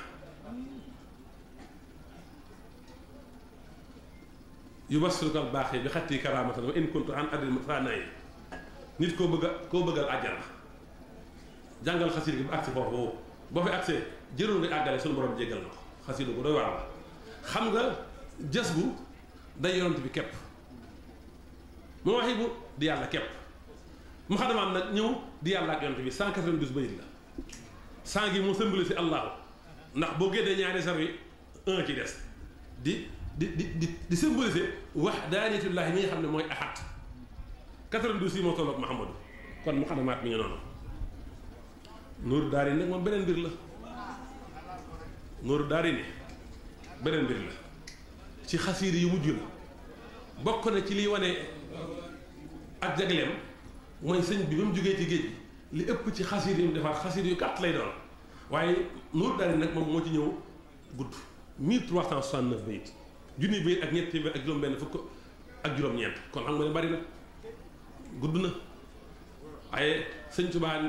yubassirukal baaxee bi xatti karaamatan wa in kuntu an adil faanayi nit koo bëggal àjjana jàngal xasiida gi bu agsi foofu boo fi agsee jërul nga àggale sunu borom jéggal na ko xasiida bu doy waar la xam nga jës bu day yonent bi képp mu waxi bu di yàlla képp mu xadamaam nag ñëw di yàlla ak yonent bi 192 bayit la 100 gi mu symbolise allahu ndax boo génnee ñaari sar wi un ci des di symboliser wahdaaniyatullaahi mi nga xam ne mooy ahad 92 yi moo tolloog Muhammadu kon mu xadamaat mi ngi noonu Nuuru Daarayni nag moom beneen mbir la Nuuru Daarayni beneen mbir la ci xasiida yu mujj la bokk na ci liy wane ak jagleem mooy sëñ bi ba mu jógee ci géej gi li ëpp ci xasiida yu mu defar xasiida yu gàtt lay doon waaye Nuuru Daarayni nag moom moo ci ñëw gudd 1369 bayit junni bayit ak ñetti téeméer ak juróom-benn fukk ak juróom-ñeent kon xam nga ne bari na gudd na waaye sëñ Tuubaa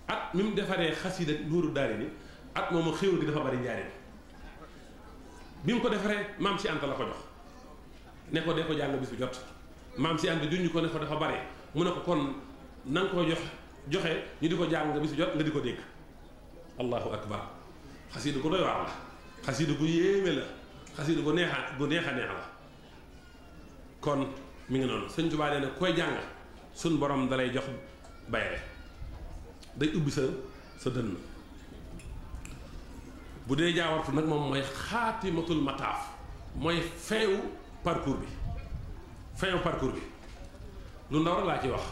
at mi mu defaree xasiida Nuuru Daarayni at moomu xéwal gi dafa bari njariñ bi mu ko defaree maam si Anta la ko jox ne ko dee ko jàng bis bu jot maam si Anta junj ko ne ko dafa bari mu ne ko kon na nga ko joxe ñu di ko jàng bis bu jot nga di ko dégg allahu akbar xasiida gu doy waar la xasiida gu yéeme la xasiida gu neex a neex la kon mi ngi noonu sëñ Tuubaa nee na koy jàng suñ borom dalay jox bayre day ubbi sa dënn bu dee jaawartu nag moom mooy xaatimatul mataaf mooy feewu parcours bi lu ndaw rek laa ci wax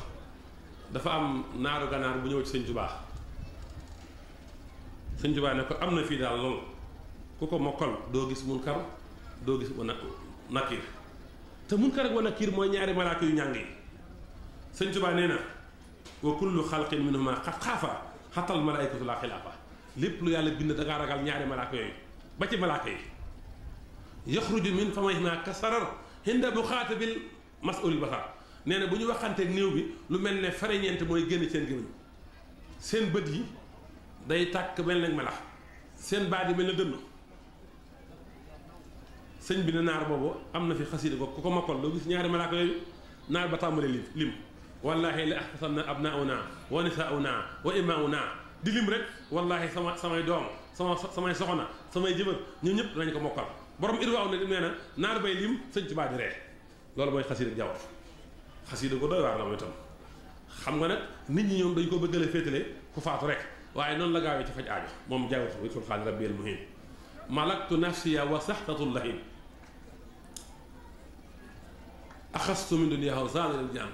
dafa am naaru ganaar bu ñëw ci sëñ Tuubaa ne ko am na fii daal loolu ku ko mokkal doo gis munkar doo gis nakiir te munkar ak nakiir mooy ñaari malaaka yu ñàng yi sëñ Tuubaa nee na wa kullu xalqin minhuma xat xaafa xatal malaayikatu laa xilaafa lépp lu yàlla bind da ngaa ragal ñaari malaaka yooyu ba ci malaaka yi yaxruju min famayhima kasarar hinda bu xaatabil masulil basar nee na bu ñu waxanteeg néew bi lu mel ne fareñeent mooy génn seen gémmiñ seen bët yi day tàkk mel nag melax seen baat yi mel na dënn sëñ bi ne naar boobu am na fi xasiida ko ku ko mokkal doo gis ñaari malaaka yooyu naar ba tàmbalee lim wallahi la axtasanna abnauna wa nisauna wa imauna di lim rek wallahi samay doom samay soxna samay jëbër ñun ñëpp danañ ko mokkal borom irwaaw nag nee na naar bay lim sëñ Tuubaa di ree loolu mooy xasiida jawar xasiida ko doy waar la mooy tam xam nga nag nit ñi ñoom dañ ko bëggale féetale ku faatu rek waaye noonu la gaawee ci faj aajo moom jawar wi sul xaali rabbiyal muhin malaktu nafsiya wa saxtatul lahin axastu min duniyaahu zaanal jaan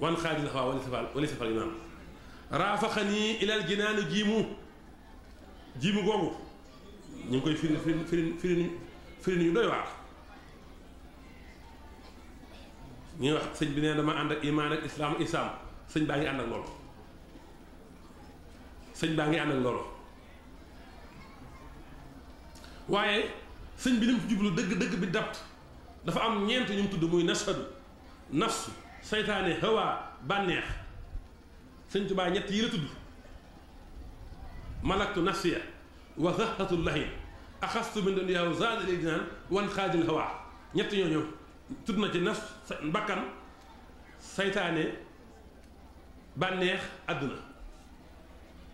wan xaajil xawaa wali safal imaam raafaxanii ilal jinaani jiimu googu ñu ngi koy firi ñu doy waar ñu ngi wax sëñ bi nee dama ànd ak imaan ak islaam isaam sëñ baa ngi ànd ak loolu waaye sëñ bi li mu fi jublu dëgg bi dapt dafa am ñeent ñu mu tudd muy nashadu nafsu seytaane hawaa bànneex sëñ Tuubaa ñett yi la tudd malaktu nafsiya wa zahratul lahin axastu min duniyaahu zaada lil jinaan wan xaajil hawaa ñett ñooñu tudd na ci nafs bakkan seytaane bànneex àdduna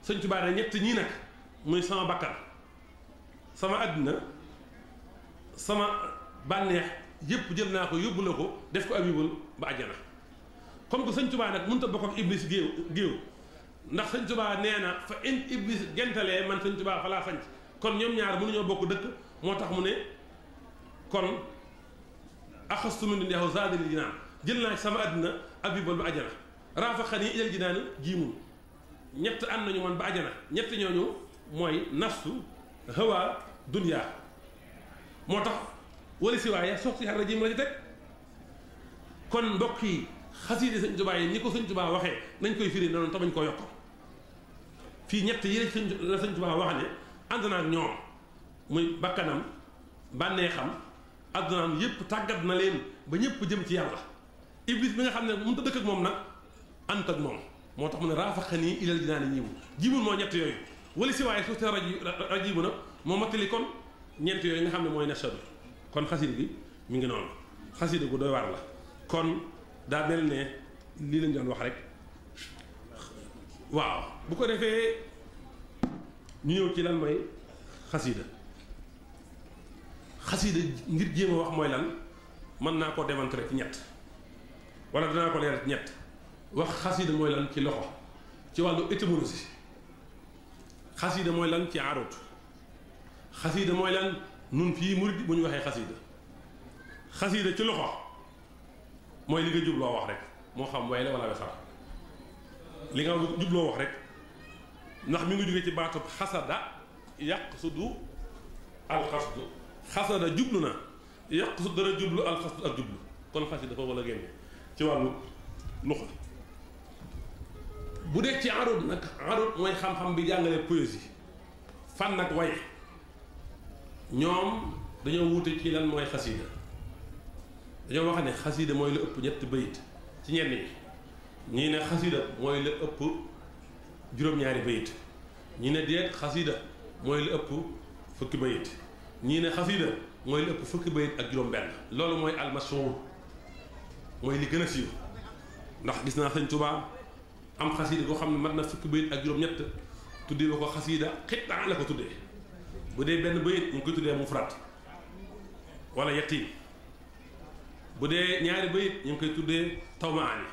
sëñ Tuubaa ne ñett ñii nag muy sama bakkan sama àdduna sama bànneex yëpp jël naa ko yóbbu la ko def ko abibul ba àjjana comme que sëñ Tuubaa nag mënut a bokk ak iblis géew ndax sëñ Tuubaa nee na fa in iblis gentalee man sëñ Tuubaa fa laa sanc kon ñoom ñaar mënuñoo bokk dëkk moo tax mu ne kon axastu min duniyaahu zaada lil jinaan jël naa ci sama àdduna abibul ba àjjana raafaxanii ilal jinaani jiimul ñett ànd nañu man ba àjjana ñett ñooñu mooy nafsu hawa dunya moo tax wali si waaye sox si xar rajim la ci teg kon mbokk yi xasiida sëñ Tuubaa yi ni ko sëñ Tuubaa waxee nañ koy firi noonu te bañ koo yokk fii ñett yi la sëñ Tuubaa wax ne ànd naa ak ñoom muy bakkanam bànneexam addunaam yépp tàggat na leen ba ñëpp jëm ci yàlla iblis bi nga xam ne mënut a dëkk ak moom nag ànd ak moom moo tax mu ne raafaxanii ilal jinaani ñiimu jimul moo ñett yooyu wala si waaye suuf si rajibu nag moo mattali kon ñeent yooyu nga xam ne mooy nashadu kon xasida gi mi ngi noonu xasida gu doy waar la kon daa mel ne lii lañ doon wax rek waaw bu ko defee ñu ñëw ci lan mooy xasida xasida ngir jéem a wax mooy lan mën naa koo démontrer ci ñett wala danaa ko leeral ci ñett wax xasida mooy lan ci loxo ci wàllu étymologie xasida mooy lan ci arut xasida mooy lan nun fii murid bu ñu waxee xasida ci loxo mooy li nga jubloo wax rek moo xam way la wala wesar li nga jubloo wax rek ndax mi ngi jóge ci baatub xasada yaqsudu alxasdu xasada jublu na yaqsud dara jublu alxasdu ak jublu kon xasida foofu la génne ci wàllu loxo bu dee ci arut nag arut mooy xam-xam bi jàngale poésie fan nag way ñoom dañoo wuute ci lan mooy xasida dañoo wax ne xasida mooy la ëpp ñetti bayit ci ñenn ñi ñii ne xasida mooy la ëpp juróom-ñaari bayit ñii ne déet xasida mooy la ëpp fukki bayit ñii ne xasida mooy la ëpp fukki bayit ak juróom-benn loolu mooy almashhur mooy li gën a siiw ndax gis naa sëñ Tuubaa am xasida koo xam ne mat na fukki bayit ak juróom-ñett tuddee ko xasida xitaa la ko tuddee bu dee benn bayit ñu ngi koy tuddee mufrad wala yatim bu dee ñaari bayit ñu ngi koy tuddee tawmaani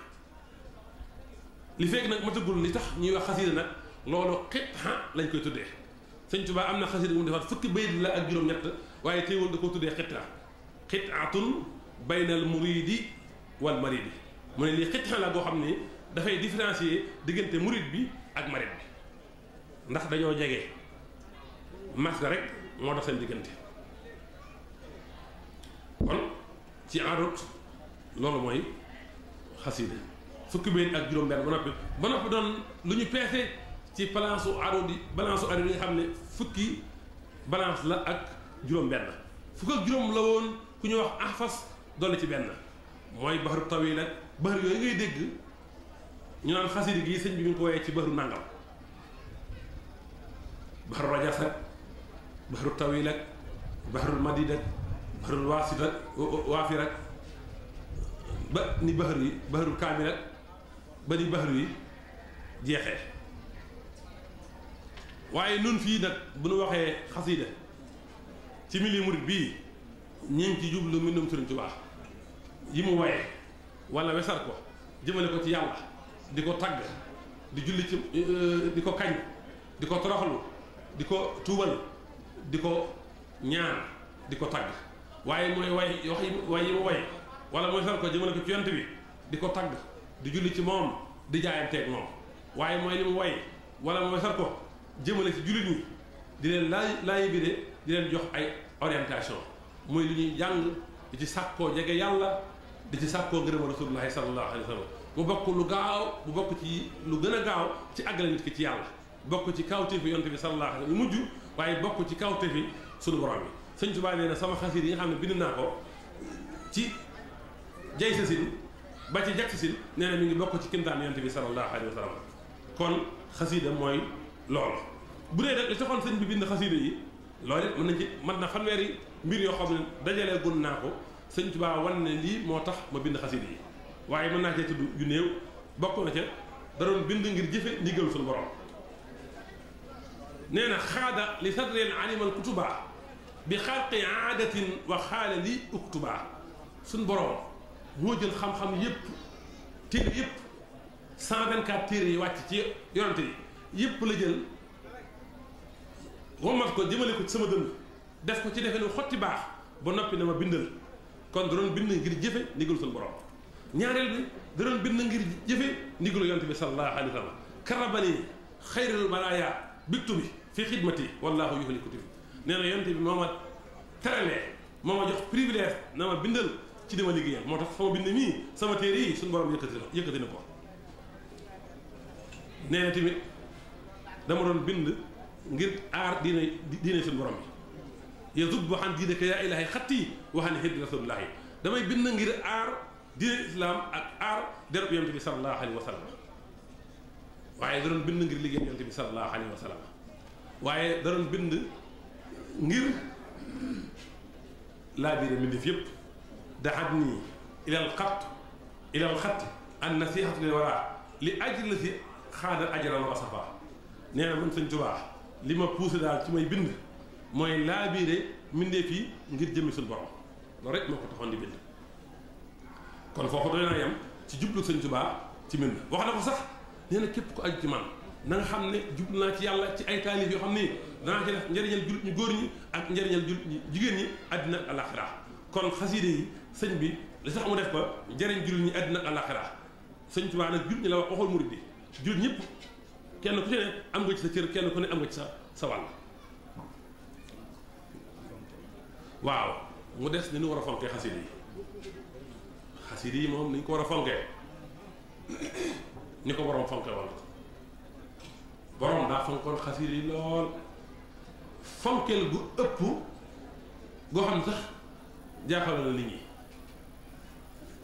li fekk nag matagul li tax ñuy wax xasida nag loolu xitaa lañ koy tuddee sëñ Tuubaa am na xasida mu defaat fukki bayit la ak juróom-ñett waaye teewul da koo tuddee xitaa xitaatun baynal muridi wal maridi mu ne lii xitaa la boo xam ni dafay différencier diggante murid bi ak marid bi ndax dañoo jege mas ga rek moo dox seen diggante kon ci arut loolu mooy xasida fukki bayit ak juróom-benn ba noppi doon lu ñu peese ci balance u arut yi balance u arut yi nga xam ne fukki balance la ak juróom-benn fukk ak juróom la woon ku ñu wax ahfas dolli ci benn mooy baxaru tawil ak baxar yooyu ngay dégg ñu naan xasida gi sëñ bi mi ngi ko woyee ci baxaru nàngam baxaru rajas ak baxaru tawil ak baxarul madid ak baxarul waasit ak waafir ak ba ni baxar yi baxarul kaamil ak ba ni baxar yi jeexee waaye nun fii nag bu nu waxee xasida ci mili murid bii ñu ngi ci jublu mbindum Sëriñ Tuubaa yi mu woyee wala wesar ko jëmale ko ci yàlla di ko tagg di julli ci di ko kañ di ko toroxlu di ko tuubal di ko ñaan di ko tagg waaye mooy way yi mu way wala mooy wesar ko jëmale ko ci yonent bi di ko tagg di julli ci moom di jaayanteeg moom waaye mooy li mu way wala mooy wesar ko jëmale ci jullit ñi di leen laayi bire di leen jox ay orientation mooy li ñuy jàng di ci sàkkoo jege yàlla di ci sàkkoo ngërëma rasulullahi sallallahu alayhi wa sallam mu bokk lu gaaw bu bokk ci lu gën a gaaw ci àggale nit ki ci yàlla bokk ci kawteefi yonte bi sallallahu alayhi wa sallam yu mujj waaye bokk ci kawteefi sunu borom bi sëñ Tuubaa nee na sama xasida yi nga xam ne bind naa ko ci jay sa sin ba ci jag sa sin nee na mi ngi bokk ci kimtaan yonte bi sallallahu alayhi wa sallam kon xasida mooy loolu bu dee nag li taxoon sëñ bi bind xasida yi loolu it mën nañ ci mën na fanweeri mbir yoo xam ne dajalee gun naa ko sëñ Tuubaa wan ne lii moo tax ma bind xasida yi waaye mën naa cee tudd yu néew bokk na ca da doon bind ngir jëfe ndigal suñu borom nee na xaada li sadril alimal kutuba bi xalqi aadatin wa xaala li uktuba suñu borom moo jël xam-xam yépp téere yépp 124 téere yi wàcc ci yonante yi yépp la jël womat ko jëmale ko ci sama dënn def ko ci defe nu xotti baax ba noppi na ma bindal kon da doon bind ngir jëfe ndigal suñu borom ñaareel bi da doon bind ngir jëfe ndigalu yonte bi sallallahu alayhi wa sallam karabani xayrul balaaya biktu bi fi xidmati wallahu yuhli kutubi nee na yonte bi moo ma teralee moo ma jox privilège na ma bindal ci dima liggéeyal moo tax sama bind mii sama téere yi suñu borom yëkkati na ko nee na tamit dama doon bind ngir aar diine suñu borom bi yazub boo xam diine ka yaa ilaahi xatti waxam ne xiddi rasulullahi damay bind ngir aar diine islam ak aar derub yonent bi sallallahu alayhi wa sallam waaye da doon bind ngir liggéey yonent bi sallallahu alayhi wa sallam waaye da doon bind ngir laa biire mbindéef yëpp daxat nii ilal xatt an nasihatu lil wara li ajli la si xaadal ajran wa safa nee na man Sëñ Tuubaa li ma poussé daal ci may bind mooy laa biire mbindéef yi ngir jëmmi suñu borom loolu rek moo ko taxoon di bind kon foofu doy naa yem ci jublu Sëñ Tuubaa ci mbind wax na ko sax nee na képp ku aju ci man na nga xam ne jublu naa ci yàlla ci ay taalif yoo xam ni danaa ci def njëriñal jullit ñu góor ñi ak njëriñal jullit ñi jigéen ñi àddina ak alaxira kon xasiide yi sëñ bi li tax mu def ko njëriñ jullit ñi àddina ak alaxira Sëñ Tuubaa nag jullit ñi la wax waxul murid bi jullit ñëpp kenn ku ci ne am nga ci sa cër kenn ku ne am nga ci sa wàll waaw mu des ni ñu war a fonkee xasiide yi moom ni ñu ko war a fonkee ni ko borom fonke woon borom daa fonkoon xasiide yi lool fonkeel gu ëpp goo xam ne sax jaaxal na nit ñi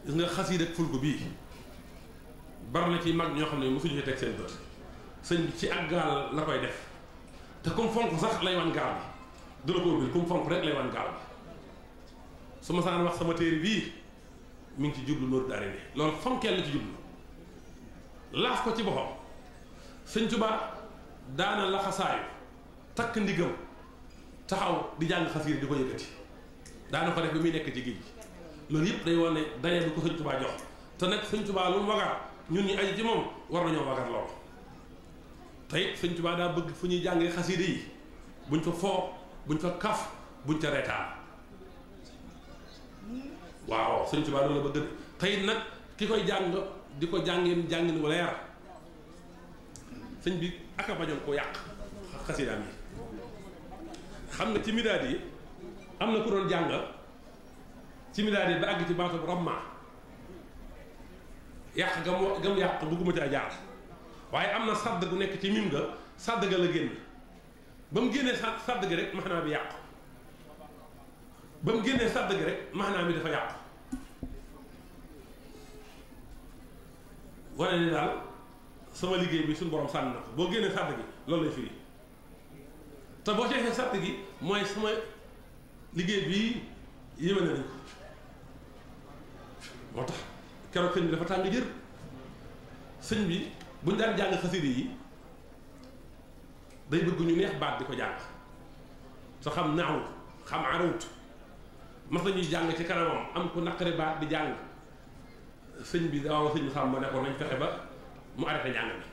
gis nga xasiide ak fulku bii bari na ci mag ñoo xam ne mosuñu ci teg seen bët sëñ bi ci ak gaal la koy def te comme fonk sax lay wan gaal bi du la ko ubbil comme fonk rek lay wan gaal bi su ma saan wax sama téere bii mi ngi ci jublu Nuuru Daarayni loolu fonkeel la ci jublu laaf ko ci boppam Sëñ Tuubaa daana laxasaayu takk ndigam taxaw di jàng xasiida di ko yëkkati daana ko def bi muy nekk ci géej gi loolu yëpp day wane daye bi ko Sëñ Tuubaa jox te nag Sëñ Tuubaa lu mu wagar ñun ñi aju ci moom war nañoo wagar loolu te it Sëñ Tuubaa daa bëgg fu ñuy jàngee xasiida yi buñ fa foo buñ fa kaf buñ ca reetaan waaw Sëñ Tuubaa loolu la bëgg te it nag ki koy jàng di ko jàngin wala yar sëñ bi aka bañoon koo yàq xasidaam yi xam nga ci midaad yi am na ku doon jàng ci midaad yi ba àgg ci baatu ramma yàq gam yàq bëgguma caa jaar waaye am na sàdd gu nekk ci mim ga sàdd ga la génn ba mu génnee sàdd gi rek maanaa bi yàqu ba mu génnee sàdd gi rek maanaa bi dafa yàqu wane ni daal sama liggéey bi suñu borom sànni na ko boo génnee sàdd gi loolu lay firi te boo seetee sàdd gi mooy sama liggéey bii yéwéne nañ ko moo tax keroog sëñ bi dafa tàng jër sëñ bi buñ daan jàng xasida yi day bëgg ñu neex baat di ko jàng te xam naaw xam arawut mas nañuy jàng ci kanamam am ku naqari baat di jàng sëñ bi daaw sëñ bi xam ma ne ko nañ fexe ba mu arrêté njàng bi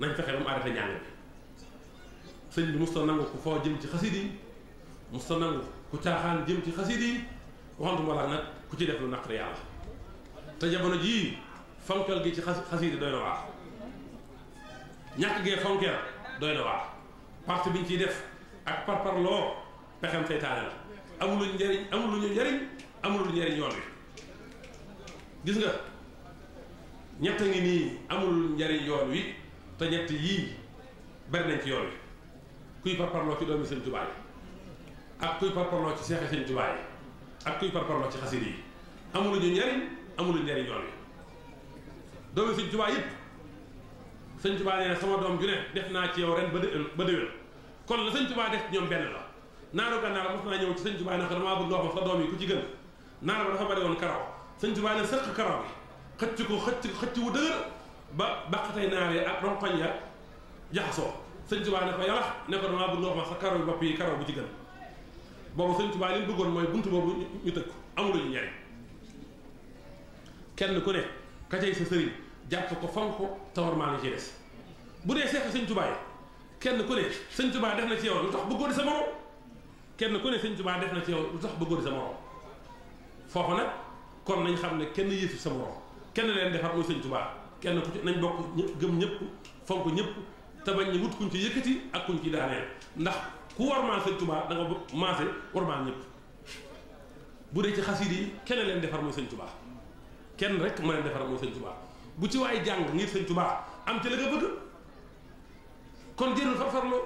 nañ fexe ba mu arrêté njàng bi sëñ bi musta nangu ku foo jëm ci xasida yi musta nangu ku caaxaan jëm ci xasida yi waxantuma la nag ku ci def lu naqari yàlla te jamono jii fonkeel gi ci xasida doy na waar ñàkk gee fonkeel doy na waar parti bi ñu ciy def ak parparloo pexem seytaane la amuluñ njariñ amuluñu njariñ amuluñu njariñ yoon wi gis nga ñett ngi nii amul njariñ yoon wi te ñett yii bari nañ ci yoon wi kuy parparloo ci doomi Sëñ Tuubaa yi ak kuy parparloo ci seexi Sëñ Tuubaa yi ak kuy parparloo ci xasida yi amuluñu njariñ amuluñu njariñ yoon wi doomi Sëñ Tuubaa yëpp Sëñ Tuubaa nee na sama doom ju ne def naa ci yow ren ba déwén kon la Sëñ Tuubaa def ñoom benn la naaru gànnaar mos naa ñëw ci Sëñ Tuubaa ne ko damaa bëgg wax ma sa doom yi ku ci gën naar ba dafa bari woon karaw Sëñ Tuubaa ne sëq karaw bi xëcc ko xëcc wu dëgër ba baqatay naar ya ak ronkoñ ya jaxasoo Sëñ Tuubaa ne ko yalax ne ko damaa bëgg wax ma sa karaw bi bopp yi karaw bu ci gën boobu Sëñ Tuubaa li mu bëggoon mooy buntu boobu ñu tëj ko amuluñu njariñ kenn ku ne ka cay sa sëriñ jàpp ko fonk ko tawarmaa li ci des bu dee seex Sëñ Tuubaa yi kenn ku ne Sëñ Tuubaa def na ci yow lu tax bëggoo di sa morom kenn ku ne Sëñ Tuubaa def na ci yow lu tax bëggoo di sa morom foofu nag kon nañ xam ne kenn yéesu sa morom kenn leen defar muy Sëñ Tuubaa kenn ku ci nañ bokk gëm ñëpp fonk ñëpp te bañ ñu wut kuñ ci yëkkati ak kuñ ci daaneel ndax ku warmaal Sëñ Tuubaa da nga maase warmaal ñëpp bu dee ci xasida yi kenn leen defar mooy sëñ Tuubaa kenn rek moo leen defar mooy sëñ Tuubaa bu ci waay jàng ngir sëñ Tuubaa am ci la nga bëgg kon jërul farfarloo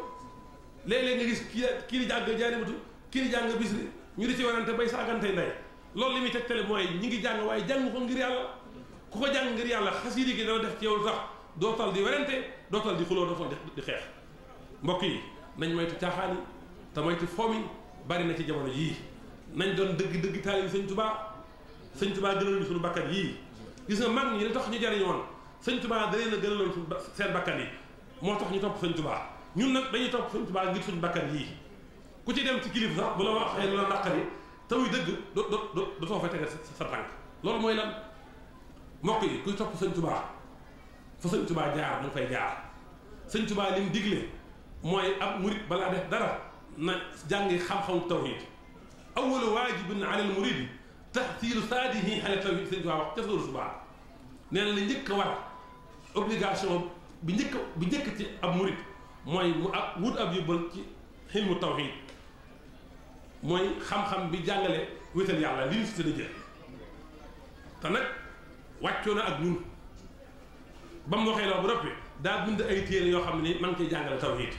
léeg-léeg nga gis kii di jàng Jaalibatu kii di jàng Bisri ñu di ci warante bay saagante ndey loolu li muy tegtale mooy ñi ngi jàng waaye jàng ko ngir yàlla ku ko jàng ngir yàlla xasida gi dana def ci yow lu tax dootal di werante dootal di xuloo dootal di xeex mbokk yi nañ moytu caaxaan yi te moytu fomi bari na ci jamono yii nañ doon dëgg taalibi sëñ Tuubaa gënal ñu suñu bakkan yii gis nga mag ñi li tax ñu jariñu woon sëñ Tuubaa da leen a gënaloon seen bakkan yi moo tax ñu topp sëñ Tuubaa ñun nag dañuy topp sëñ Tuubaa ngir suñu bakkan yii ku ci dem ci kilifa sax bu la waxee lu la naqari te muy dëgg do soo fa tege sa tànk loolu mooy lan mbokk yi kuy topp sëñ Tuubaa fa sëñ Tuubaa jaar da nga fay jaar sëñ Tuubaa li mu digle mooy ab murit balaa def dara na jàngi xam-xamu tawhid awwalu waajibin ala al muridi tahsilu saadihi ala tawhid sëñ Tuubaa wax ca sóoru subaa nee na li njëkk a war obligation bi njëkk ci ab murit mooy mu ab wut ab yóbbal ci xilmu tawhid mooy xam-xam bi jàngale wéetal yàlla li ñu si tëdd jël te nag wàccoo na ak ñun ba mu waxee loolu bu noppi daa bind ay téere yoo xam ne ni man ngi ciy jàngale tawhid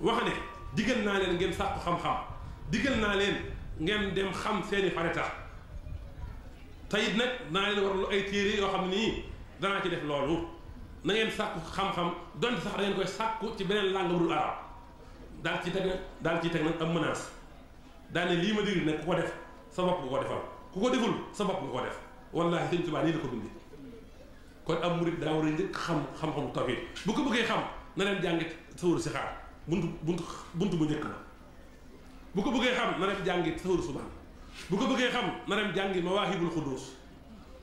wax ne digal naa leen ngeen sàkku xam-xam digal naa leen ngeen dem xam seeni farita te it nag naa leen warlu ay téere yoo xam ne nii danaa ci def loolu na ngeen sàkku xam-xam donte sax da ngeen koy sàkku ci beneen langue bu dul arab daal ciy teg nag am menace daal ne lii ma dégg nag ku ko def sa bopp nga ko defal ku ko deful sa bopp nga ko def wallaahi sëñ Tuubaa nii la ko bindi kon am murid daa war a njëkk xam-xamu tawhid bu ko bëggee xam na leen jàngi sawru si xaar buntu bu njëkk la bu ko bëggee xam na dem jàngi sawru subaan bu ko bëggee xam na dem jàngi mawaahibul xuduus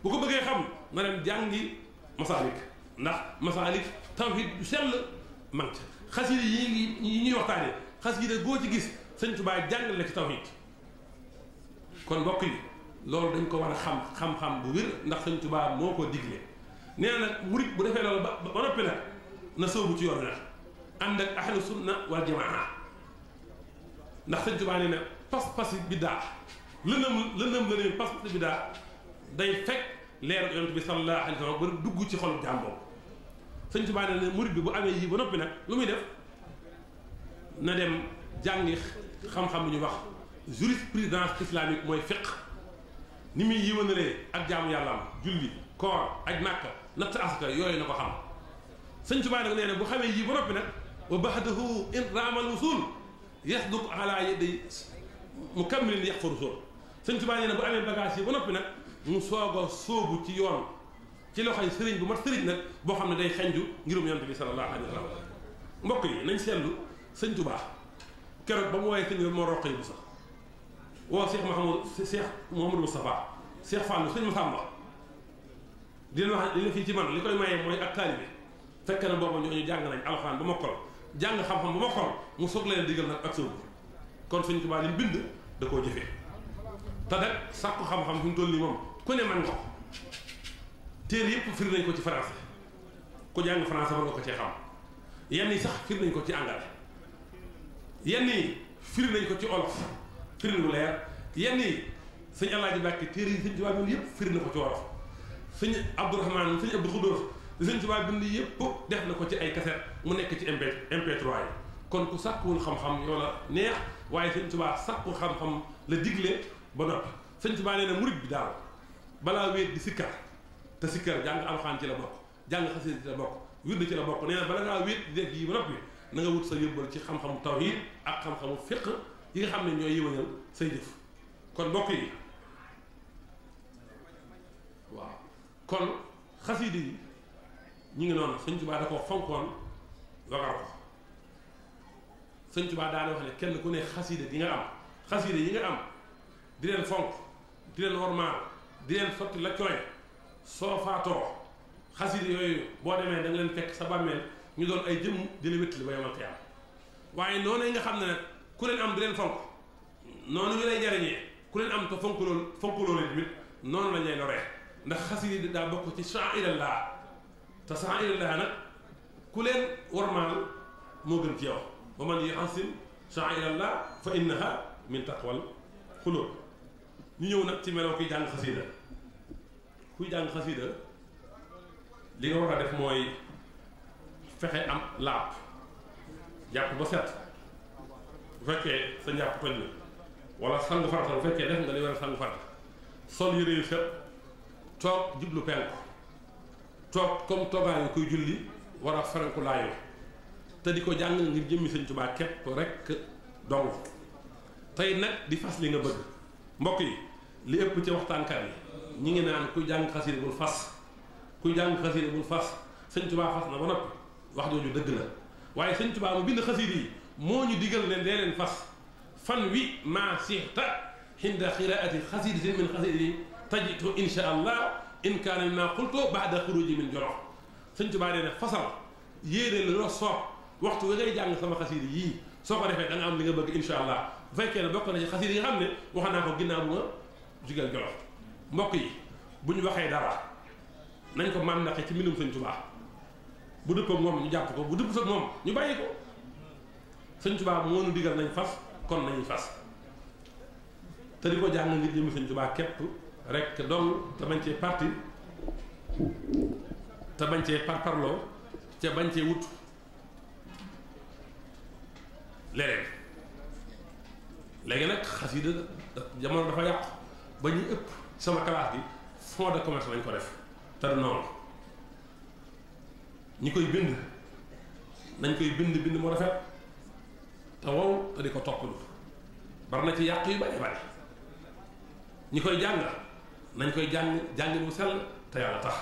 bu ko bëggee xam na dem jàngi masaalik ndax masaalik tawhid bu sell man ca xasida yi ñuy waxtaane xasida goo ci gis sëñ Tuubaa jàngal la ci tawhid kon mbokk yi loolu dañ ko war a xam-xam bu wér ndax sëñ Tuubaa moo ko digle nee na nag murit bu defee loolu ba noppi nag na sóobu ci yoon nag ànd ak ahlu sunna wal jamaa ndax sëñ Tuubaa nee na pas-pasi biddaa lëndëm pas-pasi biddaa day fekk leeru yonent bi sallallahu alayhi wa sallam ba dugg ci xolu jàmboo sëñ Tuubaa nee na murit bi bu amee yii ba noppi nag lu muy def na dem jàngi xam-xam bi ñu wax jurisprudence islamique mooy fiqh ni muy yiwanalee ak jaamu yàllaam julli koor aj Màkka natt asaka yooyu na ko xam sëñ Tuubaa nag nee na bu xamee yii ba noppi nag wa baxdahu in raamal wusul yasduq ala yadi mukammilin yax fa rusul sëñ Tuubaa nee na bu amee bagage yi ba noppi nag mu soog a sóobu ci yoon ci loxoy sëriñ bu mat sëriñ nag boo xam ne day xenju ngirum yonent bi sallallahu alayhi wa sallam mbokk yi nañ seetlu sëñ Tuubaa keroog ba mu woowee sëñ moo roq yi bu sax woo Cheikh Mouhamadou Moustapha Cheikh Fallou sëñ Massamba di leen wax li la fii ci man li koy maye mooy ak taalibe fekk na booba ñooñu jàng nañ alxuraan ba mokkal jàng xam-xam ba mokkal mu soog leen digal nag ak sóobu kon sëñ Tuubaa li mu bind da koo jëfee te nag sàkku xam-xam fi mu toll nii moom ku ne man nga ko téere yëpp firi nañ ko ci français ku jàng français war nga ko cee xam yenn yi sax firi nañ ko ci anglais yenn yi firi nañ ko ci olof firi lu leer yenn yi sëñ Alaaji Mbàkke téere yi sëñ Tuubaa bind yëpp firi na ko ci wolof sëñ Abdourahmane sëñ Abdou Khoudous li sëñ Tuubaa bind yëpp def na ko ci ay cassette mu nekk ci MP3 yi kon ku sàkkuwul xam-xam yoo la neex waaye sëñ Tuubaa sàkku xam-xam la digle ba noppi sëñ Tuubaa nee na murit bi daal balaa wéet di sikkar te sikkar jàng alxuraan ci la bokk jàng xasida ci la bokk wird ci la bokk nee na bala ngaa wéet di def yi ba noppi na nga wut sa yóbbal ci xam-xamu tawhid ak xam-xamu fiqh yi nga xam ne ñooy yëwanal say jëf kon mbokk yi waaw kon xasida yi ñu ngi noonu sëñ Tuubaa da ko fonkoon wagar ko sëñ Tuubaa daana wax ne kenn ku ne xasida di nga am xasida yi nga am di leen fonk di leen wormaal di leen sotti la cooy soo faatoo xasida yooyu boo demee da nga leen fekk sa bàmmeel ñu doon ay jëmm di la wéttali ba yomal xiyaam waaye noonu nga xam ne nag ku leen am di leen fonk noonu ñu lay jariñee ku leen am te fonkuloo leen tamit noonu lañ lay loree ndax xasida daa bokk ci sha'irallah te sha'irallah nag ku leen wormaal moo gën ci yow wa man yu'azzim sha'irallah fa innaha min taqwal xulóob ñu ñëw nag ci meloo kuy jàng xasiida kuy jàng xasiida li nga war a def mooy fexe am laab jàpp ba set bu fekkee sa njàpp toj na wala sangu farata bu fekkee def nga li war a sangu farata sol yére yu set toog jublu penku toog comme toogaayu kuy julli war a faranku laayu te di ko jàng ngir jëmmi Sëñ Tuubaa képp rek dong tey nag di fas li nga bëgg mbokk yi li ëpp ci waxtaankat yi ñi ngi naan kuy jàng xasiida bul fas kuy jàng xasiida bul fas Sëñ Tuubaa fas na ba noppi wax jooju dëgg la waaye Sëñ Tuubaa mu bind xasiida yi moo ñu digal leen dee leen fas fan wi maa sixta xinda xiraati xasiidatin min xasiidi tajitu insha allah in kaana mimmaa qultu baada xuruji min jorox Sëñ Tuubaa nee na fasal yéene la soob waxtu wi ngay jàng sama xasiida yii soo ko defee da nga am li nga bëgg insha allah bu fekkee ne bokk na ci xasiida yi nga xam ne wax naa ko ginnaaw bu nga jugal jolof mbokk yi bu ñu waxee dara nañ ko maam naqe ci mbindum Sëñ Tuubaa bu dëpp ak moom ñu jàpp ko bu dëpp ak moom ñu bàyyi ko Sëñ Tuubaa moo nu digal nañ fas kon nañuy fas te di ko jàng ngir jëmi Sëñ Tuubaa képp rek donc te bañ cee parti te bañ cee parparloo te bañ cee wut leneen léegi nag xasiida jamono dafa yàqu ba ñu ëpp sama classe bi fond de commerce lañ ko def te du noonu ñi koy bind nañ koy bind mu rafet te wow te di ko toppalu bari na ci yàq yu bari bari ñi koy jàng nañ koy jàng bu sell te yàlla tax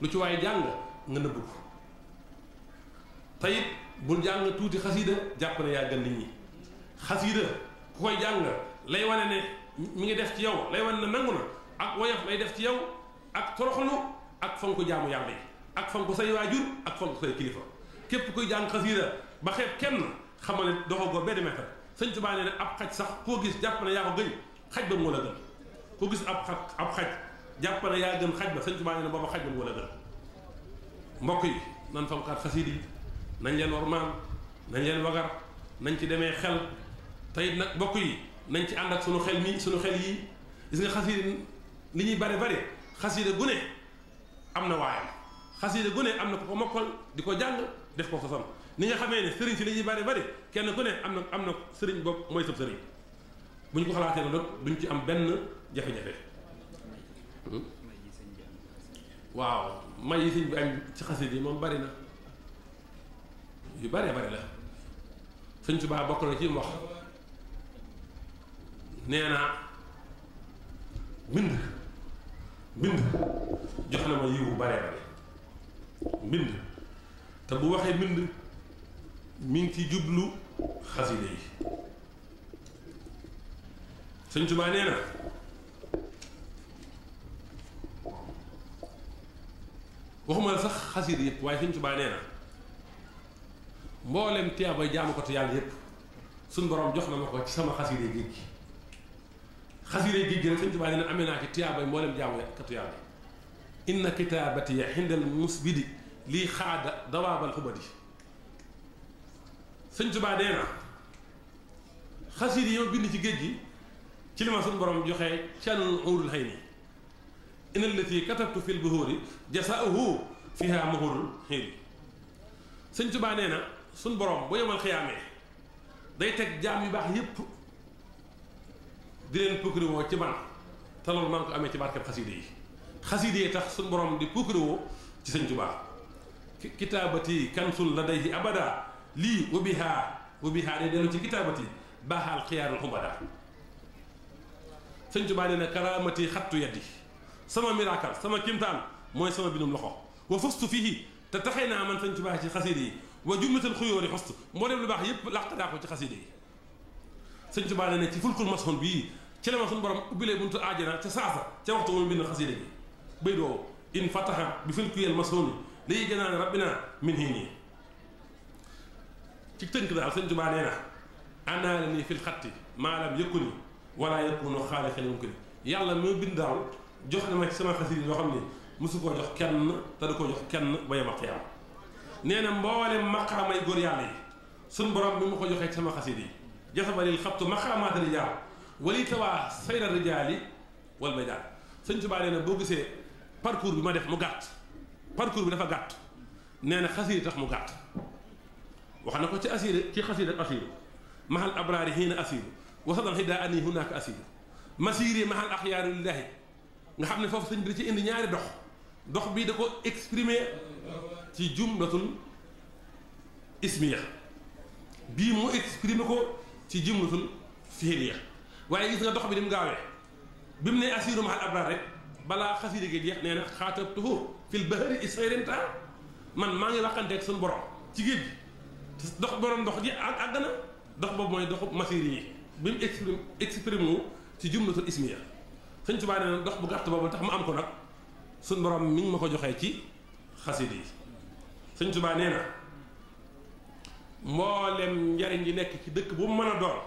lu ci waaye jàng nga nëbb ko te it bul jàng tuuti xasiida jàpp ne yaa gën nit ñi xasiida ku koy jàng lay wane ne mi ngi def ci yow lay wane ne nangu na ak woyof lay def ci yow ak toroxlu ak fonk jaamu yàlla yi ak fonk say waajur ak fonk say kilifa képp kuy jàng xasiida ba xeeb kenn xamal ne doxagoo benn mètre Sëñ Tuubaa nee ne ab xaj sax koo gis jàpp ne yaa ko gën xaj ba moo la gën koo gis ab xaj jàpp ne yaa gën xaj ba Sëñ Tuubaa nee ne booba xaj ba moo la gën mbokk yi nan fonkaat xasiida yi nañ leen wormaal nañ leen wagar nañ ci demee xel tey nag mbokk yi nañ ci ànd ak sunu xel yii gis nga xasiida li ñuy bari bari xasiida gu ne am na waayam xasiida gu ne am na ko mokkal di ko jàng def ko sosam ni nga xamee ne sëriñ si li ñuy bari bari kenn ku ne am na sëriñ boobu mooy sab sëriñ bu ñu ko xalaatee nag duñ ci am benn jafe-jafe waaw may yi sëñ bi am ci xasiida yi moom bari na yu bëree bëri la Sëñ Tuubaa bokk na ci wax nee na mbind jox na ma yiw bu bëree bëri mbind te bu waxee mbind mi ngi ci jublu xasida yi Sëñ Tuubaa nee na waxuma la sax xasida yëpp waaye Sëñ Tuubaa nee na mboolem tiyaabay jaamu ko te yàlla yépp suñ borom jox na ma ko ci sama xasiide géej gi xasiide géej gi rek Sëñ Tuubaa nee na amee naa ci tiyaabay mboolem jaamu katu yàlla inna kitaabati xindal musbidi lii xaada dawaabal xubadi Sëñ Tuubaa nee na xasiide yi ma bind ci géej gi ci li ma suñ borom joxee canul uurul xëy ni inna allati katabtu fil buhuuri jasaauhu fiha mahurul xëy Sëñ Tuubaa nee na suñ borom bu yemal xiyaamee day teg jaam yu baax yépp di leen pukkari woo ci man te loolu man ko amee ci barkeb xasiide yi tax suñ borom di pukkari woo ci Sëñ Tuubaa kitaabati kansul ladayhi abada lii wa bihaa day dellu ci kitaabati baaxaal xiyaarul xubada Sëñ Tuubaa nee na karaamati xattu yaddi sama miracle sama kimtaan mooy sama binum loxo wa fustu fihi te taxee naa man Sëñ Tuubaa ci xasiide yi wa jumlatal xuyóori xost moo dem lu baax yépp làq daa ko ci xasiide yi Sëñ Tuubaa nee na ci fulkul masoon bii ci la ma suñu borom ubbilee buntu aajana ca saasa ca waxtu mu bind xasiide gi bay doo in fataha bi fulkiyel masooni lay gënaa ne rabbina min hii nii ci tënk daal Sëñ Tuubaa nee na anaala nii fil xatti maalam yëkkuni wala yëkkunu xaali xel mumkini yàlla moo bind daal jox na ma ci sama xasiide yoo xam ne mosu koo jox kenn te du ko jox kenn ba yem ak yàlla nee na mboolem maqaamay góor yàlla yi suñ borom bi mu ko joxee ci sama xasiide yi jasabalil xabtu maqaamaat rijaal wali tawaa sayra rijaali wal maydaan sëñ Tuubaa nee na boo gisee parcours bi ma def mu gàtt parcours bi dafa gàtt nee na xasiida tax mu gàtt wax na ko ci asiir ci xasiida asiiru mahal abraari hiina asiiru wasadan xidaa ani hunaaka asiiru masiiri mahal axyaari lillaahi nga xam ne foofu sëñ bi ci indi ñaari dox bii da ko exprimer ci jumlatul ismiya bii mu exprimer ko ci jumlatul fiiliya waaye gis nga dox bi ni mu gaawee bi mu ne asiiru mahal abraar rek balaa xasiida gi jeex nee na xaatabtuhu fil bahri isayrinta man maa ngi waxanteeg suñu borom ci géej gi dox borom dox ji àgg na dox boobu mooy doxu masiir yi bi mu exprime mu ci jumlatul ismiya sëñ Tuubaa nee na dox bu gàtt boobu tax ma am ko nag suñu borom mi ngi ma ko joxee ci xasiida yi sëñ Tuubaa nee na mboolem njariñ yi nekk ci dëkk bu mu mën a doon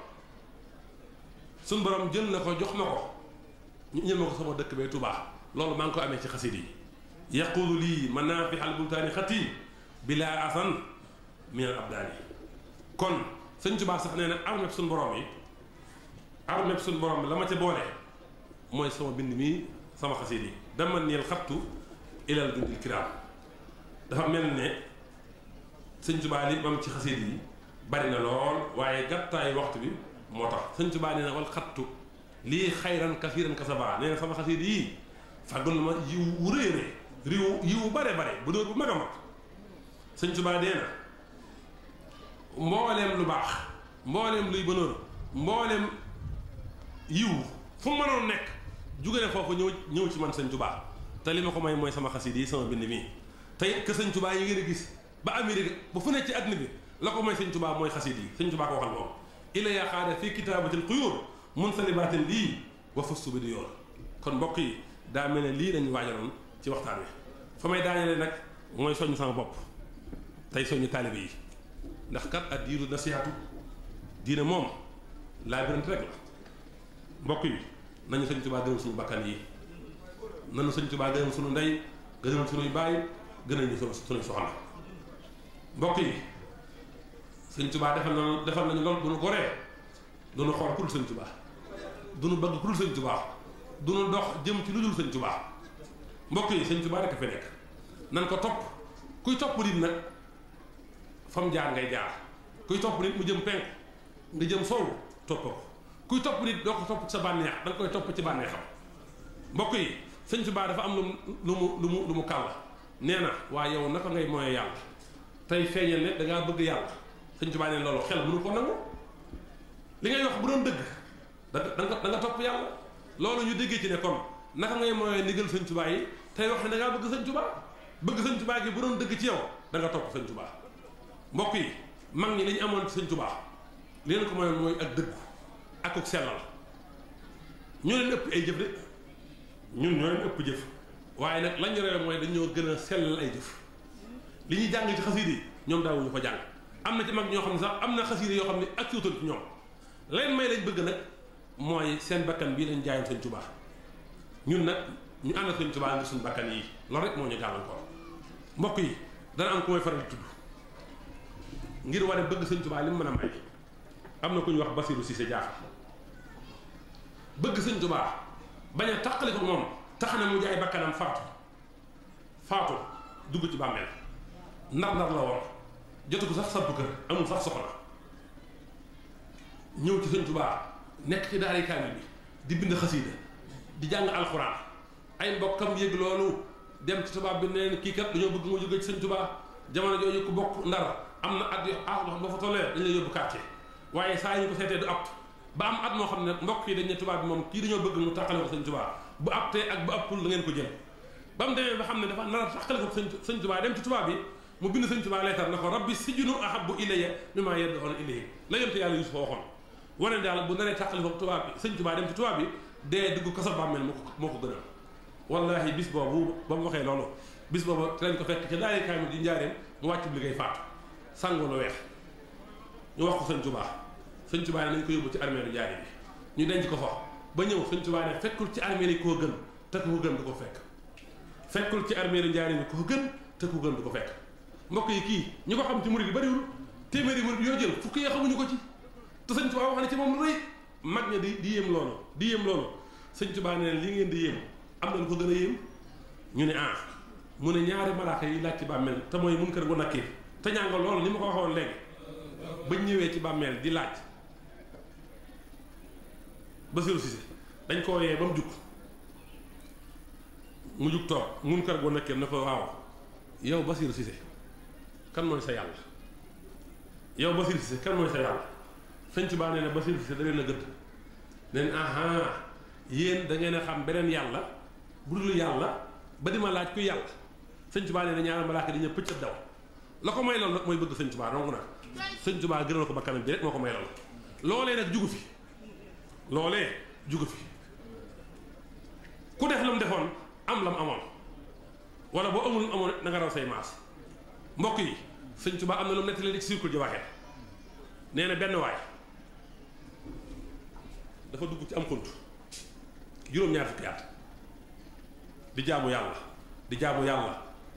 suñu borom jël na ko jox ma ko ñu ñël ma ko sama dëkk bee Tuubaa loolu maa ngi ko amee ci xasiida yi yaqulu lii manaafi'al bultaani xati bilaa asan min al abdaani kon sëñ Tuubaa sax nee na armeb suñu borom yi armeb suñu borom bi la ma ca boole mooy sama bind mii sama xasiida yi dama neel xattu ilal jundil kiraam dafa mel ne sëñ Tuubaa li mam ci xasiida yi bari na lool waaye gàttaay waxtu bi moo tax sëñ Tuubaa nee na wal xattu lii xayran kasiiran kasaba nee na sama xasiida yi fàggul ma yiw wu rëy rëy yiw bare bu dóor bu mag a mag sëñ Tuubaa nee na mbooleem lu baax mbooleem luy bënoor mbooleem yiw fu mu mënoon nekk jóge ne foofu ñëw ci man sëñ Tuubaa te li ma ko may mooy sama xasiida yi sama bind mii te it que sëñ Tuubaa yi ngeen a gis ba Amérique ba fu nekk ci àddina bi la ko may sëñ Tuubaa mooy xasiida yi sëñ Tuubaa ko waxal moom ila yaa xaada fii kitaabatil xuyuur munsalibaatin lii wa fustu bi di yoor kon mbokk yi daa mel ne lii lañu waajaloon ci waxtaan wi fa may daanelee nag mooy soññ sama bopp tey soññ taalibe yi ndax kat ak diiru nasiihatu diine moom laa birante rek la mbokk yi nañu sëñ Tuubaa gënal suñu bakkan yi nañu sëñ Tuubaa gënal suñu ndey gënal suñuy baay gënal ñu suñuy soxna mbokk yi sëñ Tuubaa defal nañu lool bu nu goree du nu xool ku dul sëñ Tuubaa du nu bëgg ku dul sëñ Tuubaa du nu dox jëm ci lu dul sëñ Tuubaa mbokk yi sëñ Tuubaa rek a fi nekk nan ko topp kuy topp nit nag fam jaar ngay jaar kuy topp nit mu jëm penk nga jëm sow topp ko kuy topp nit doo ko topp ci sa bànneex da nga koy topp ci bànneexam mbokk yi sëñ Tuubaa dafa am lu mu kàll nee na waaye yow naka ngay mooy yàlla tey feeñal ne da ngaa bëgg yàlla sëñ Tuubaa nee loolu xel mënu ko nangu li ngay wax bu doon dëgg da nga topp yàlla loolu ñu déggee ci ne kon naka ngay mooy ndigal sëñ Tuubaa yi tey wax ne da ngaa bëgg sëñ Tuubaa bëgg sëñ Tuubaa gi bu doon dëgg ci yow da nga topp sëñ Tuubaa mbokk yi mag ñi lañu amoon ci sëñ Tuubaa li leen ko mayoon mooy ak dëggu ak ak sellal ñoo leen ëpp ay jëf de ñun ñoo leen ëpp jëf waaye nag lañu rewe mooy dañoo gën a sellal ay jëf li ñuy jàng ci xasiida yi ñoom daawuñu ko jàng am na ci mag ñoo xam ne sax am na xasiida yoo xam ne ak ciwtal ci ñoom leen may lañ bëgg nag mooy seen bakkan bii lañ jaayoon sëñ Tuubaa ñun nag ñu ànd ak sëñ Tuubaa ngir suñu bakkan yi loolu rek moo ñu gàllankoor mbokk yi dana am ku may faral di tudd ngir war a bëgg sëñ Tuubaa li mu mën a may am na ku ñu wax Basiru Cissé Diatta bëgg sëñ Tuubaa bañ a taqali ko moom tax na mu jaay bakkanam faatu dugg ci bàmmeel ndar la woon jotu ko sax samp kër amul sax soxla ñëw ci sëñ Tuubaa nekk ci daari kaamil bi di bind xasiida di jàng alxuraan ay mbokkam yëg loolu dem ci tubaab bi neen kii kat dañoo bëgg nga jóge ci sëñ Tuubaa jamono jooju ku bokk ndar am na at yoo boo fa tollee dañ lay yóbbu quartier waaye saa yi ñu ko seetee du apt ba am at moo xam ne mbokk yi dañ ne tubaab bi moom kii dañoo bëgg mu tàqale ko sëñ Tuubaa bu aptee ak bu appul da ngeen ko jël ba mu demee ba xam ne dafa nar a tàqale ko sëñ Tuubaa dem ci tubaab bi mu bind sëñ Tuubaa leetar na ko rabbi sijnu ahabbu ilayya mimmaa yad'uuna ilayhi la yonte yàlla Yuusufa waxoon wane daal bu naree tàqale ko tubaab bi sëñ Tuubaa dem ci tubaab bi dee dugg kaso bàmmeel moo ko gënal wallahi bis boobu ba mu waxee loolu bis boobu te lañ ko fekk ca daari kaamil di njaareem mu wàcc bi liggéey faatu sàngoo lu weex ñu wax ko sëñ Tuubaa ne nañ ko yóbbu ci armée du jaari bi ñu denc ko fa ba ñëw sëñ Tuubaa ne fekkul ci armée yi koo gën te ku ko gën du ko fekk fekkul ci armée du jaari bi koo gën te ku gën du ko fekk mbokk yi kii ñi ko xam ci murid yi bariwul téeméeri murid yoo jël fukki yoo xamuñu ko ci te sëñ Tuubaa wax ne ci moom lu rëy mag ña di yéem loolu sëñ Tuubaa ne li ngeen di yéem am na lu ko gën a yéem ñu ne ah mu ne ñaari malaaka yi laaj ci bàmmeel te mooy Munkar wa Nakiir te ñànga loolu ni ma ko waxoon léegi bañ ñëwee ci bàmmeel di laaj Basiru Sise dañ koo yee ba mu jug toog Munkar wa Nakiir ne ko waaw yow Basiru Sise kan mooy sa yàlla yow Basiru Sise kan mooy sa yàlla sëñ Tuubaa nee na Basiru Sise da leen a gëdd leen aha yéen da ngeen a xam beneen yàlla bu dul yàlla ba di ma laaj ku yàlla sëñ Tuubaa nee na ñaari malaaka di ñëw pëccat daw la ko may loolu nag mooy bëgg sëñ Tuubaa donc nag sëñ Tuubaa gënal ko ba kanam bi rek moo ko may loolu loolee nag jugu fi ku def la mu defoon am la mu amoon wala boo amul amoon na nga raw say maas mbokk yi sëñ Tuubaa am na lu mu nettali ci Sirkul Jawahir nee na benn waay dafa dugg ci am xunt juróom-ñaar fukki at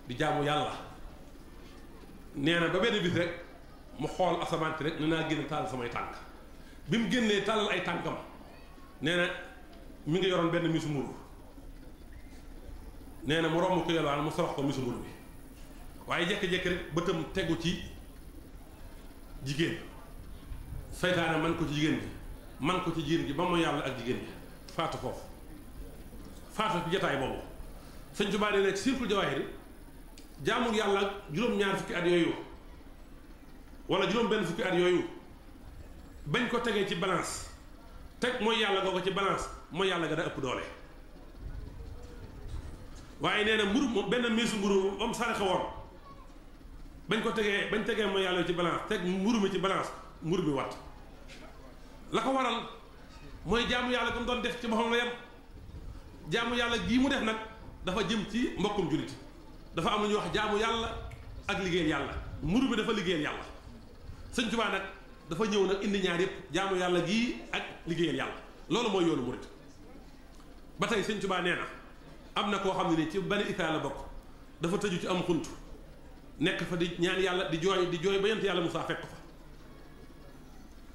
di jaamu yàlla nee na ba benn bis rek mu xool asamaan si rek ne naa génn taal samay tànk bi mu génnee tàllal ay tànkam nee na mi ngi yoroon benn misu mburu nee na mu romb ko yelwaan mu sorox ko misu mburu bi waaye jékki-jékki rek bëtam tegu ci jigéen seytaane man ko ci jigéen ji man ko ci jiir ji ba mu yàlla ak jigéen ji faatu foofu faatu ci jataay boobu sëñ Tuubaa nee na ci Sirkul Jawahir jaamu yàlla ak juróom-ñaar fukki at yooyu wala juróom-benn fukki at yooyu bañ ko tegee ci balance teg mooy yàlla goo ko ci balance mooy yàlla ga da ëpp doole waaye nee na mburu benn miisu mburu moom saraxe woon bañ tegee mooy yàlla ci balance teg mburu mi ci balance mburu mi wat la ko waral mooy jaamu yàlla gam doon def ci boppam la yem jaamu yàlla gii mu def nag dafa jëm ci mbokkum jullit dafa am lu ñuy wax jaamu yàlla ak liggéeyal yàlla mburu mi dafa liggéeyal yàlla sëñ Tuubaa nag dafa ñëw nag indi ñaar yëpp jaamu yàlla gii ak liggéeyal yàlla loolu mooy yoonu murit ba tey sëñ Tuubaa nee na am na koo xam ne ni ci Bani Israayil la bokk dafa tëju ci am xunt nekk fa di ñaan yàlla di jooy ba yent yàlla Musaa fekk ko fa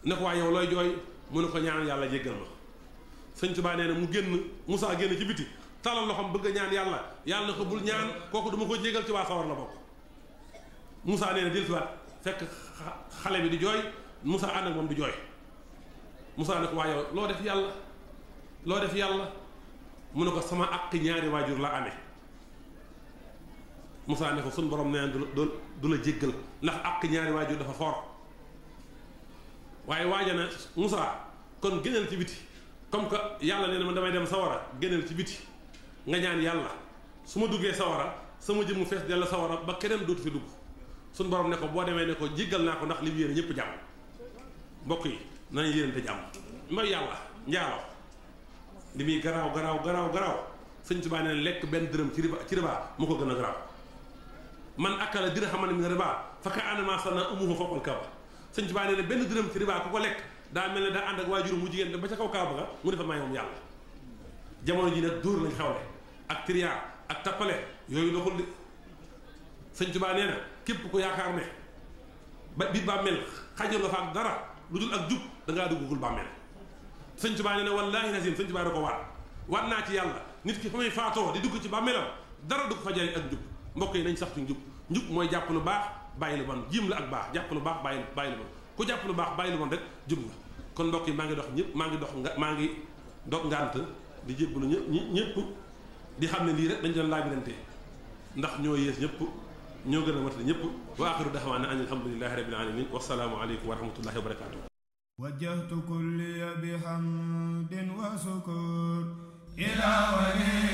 ne ko waa yow looy jooy mu ne ko ñaan yàlla jéggal ma sëñ Tuubaa nee na mu génn Musaa génn ci biti talal loxoom bëgg a ñaan yàlla na ko bul ñaan kooku duma ko jégal ci waa sawar la bokk Musaa nee na dellusiwaat fekk xale bi di jooy Musaa ànd ak moom di jooy Musaa ne ko waa yow loo def yàlla mu ne ko sama àq ñaari waajur la amee Musaa ne ko suñ borom nee na du la jéggal ndax àq ñaari waajur dafa foor waaye waaja na Musaa kon génnal ci biti comme que yàlla nee na man damay dem sawara génnal ci biti nga ñaan yàlla su ma duggee sawara sama jëmm fees dell sawara ba keneen dootu fi dugg suñ borom ne ko boo demee ne ko jéggal naa ko ndax li mu yéene ñëpp jàmm mbokk yi nañ yéenante jàmm mooy yàlla njaaloo li muy garaaw sëñ Tuubaa ne lekk benn dërëm ci riba mu ko gën a garaaw man akala dirhaman min riba fa ka'annamaa sanna ummuhu fawqa al-kaaba sëñ Tuubaa ne benn dërëm ci riba ku ko lekk daa mel ne daa ànd ak waajur mu jigéen ba ca kaw kaaba ga mu defa may moom yàlla jamono ji nag dóor lañ xawle ak trian ak tappale yooyu doxul di sëñ Tuubaa nee na képp ku yaakaar ne ba biir bàmmeel xajal nga fa ak dara lu dul ak jub dangaa duggugul bàmmeel sëñ Tuubaa nee na wallaahi lazim sëñ Tuubaa da ko waat naa ci yàlla nit ki fa muy faatoo di dugg ci bàmmeelam dara du ko fa jariñ ak jub mbokk yi nañ sax ci njub mooy jàpp lu baax bàyyi lu bon jiim la ak baax jàpp lu baax bàyyi lu bon ku jàpp lu baax bàyyi lu bon rek jub nga kon mbokk yi maa ngi dog ngànt di jébbalu ñëpp di xam ne lii rek dañ doon laabirante ndax ñoo yées ñëpp ñoo gën a matali ñëpp wa axiru daxwaana an alhamdulillahi rabbil alamin wassalaamu aleykum wa rahmatullahi wa barakatuh wajjahtu kulliya bihamdin wa sukur ila wali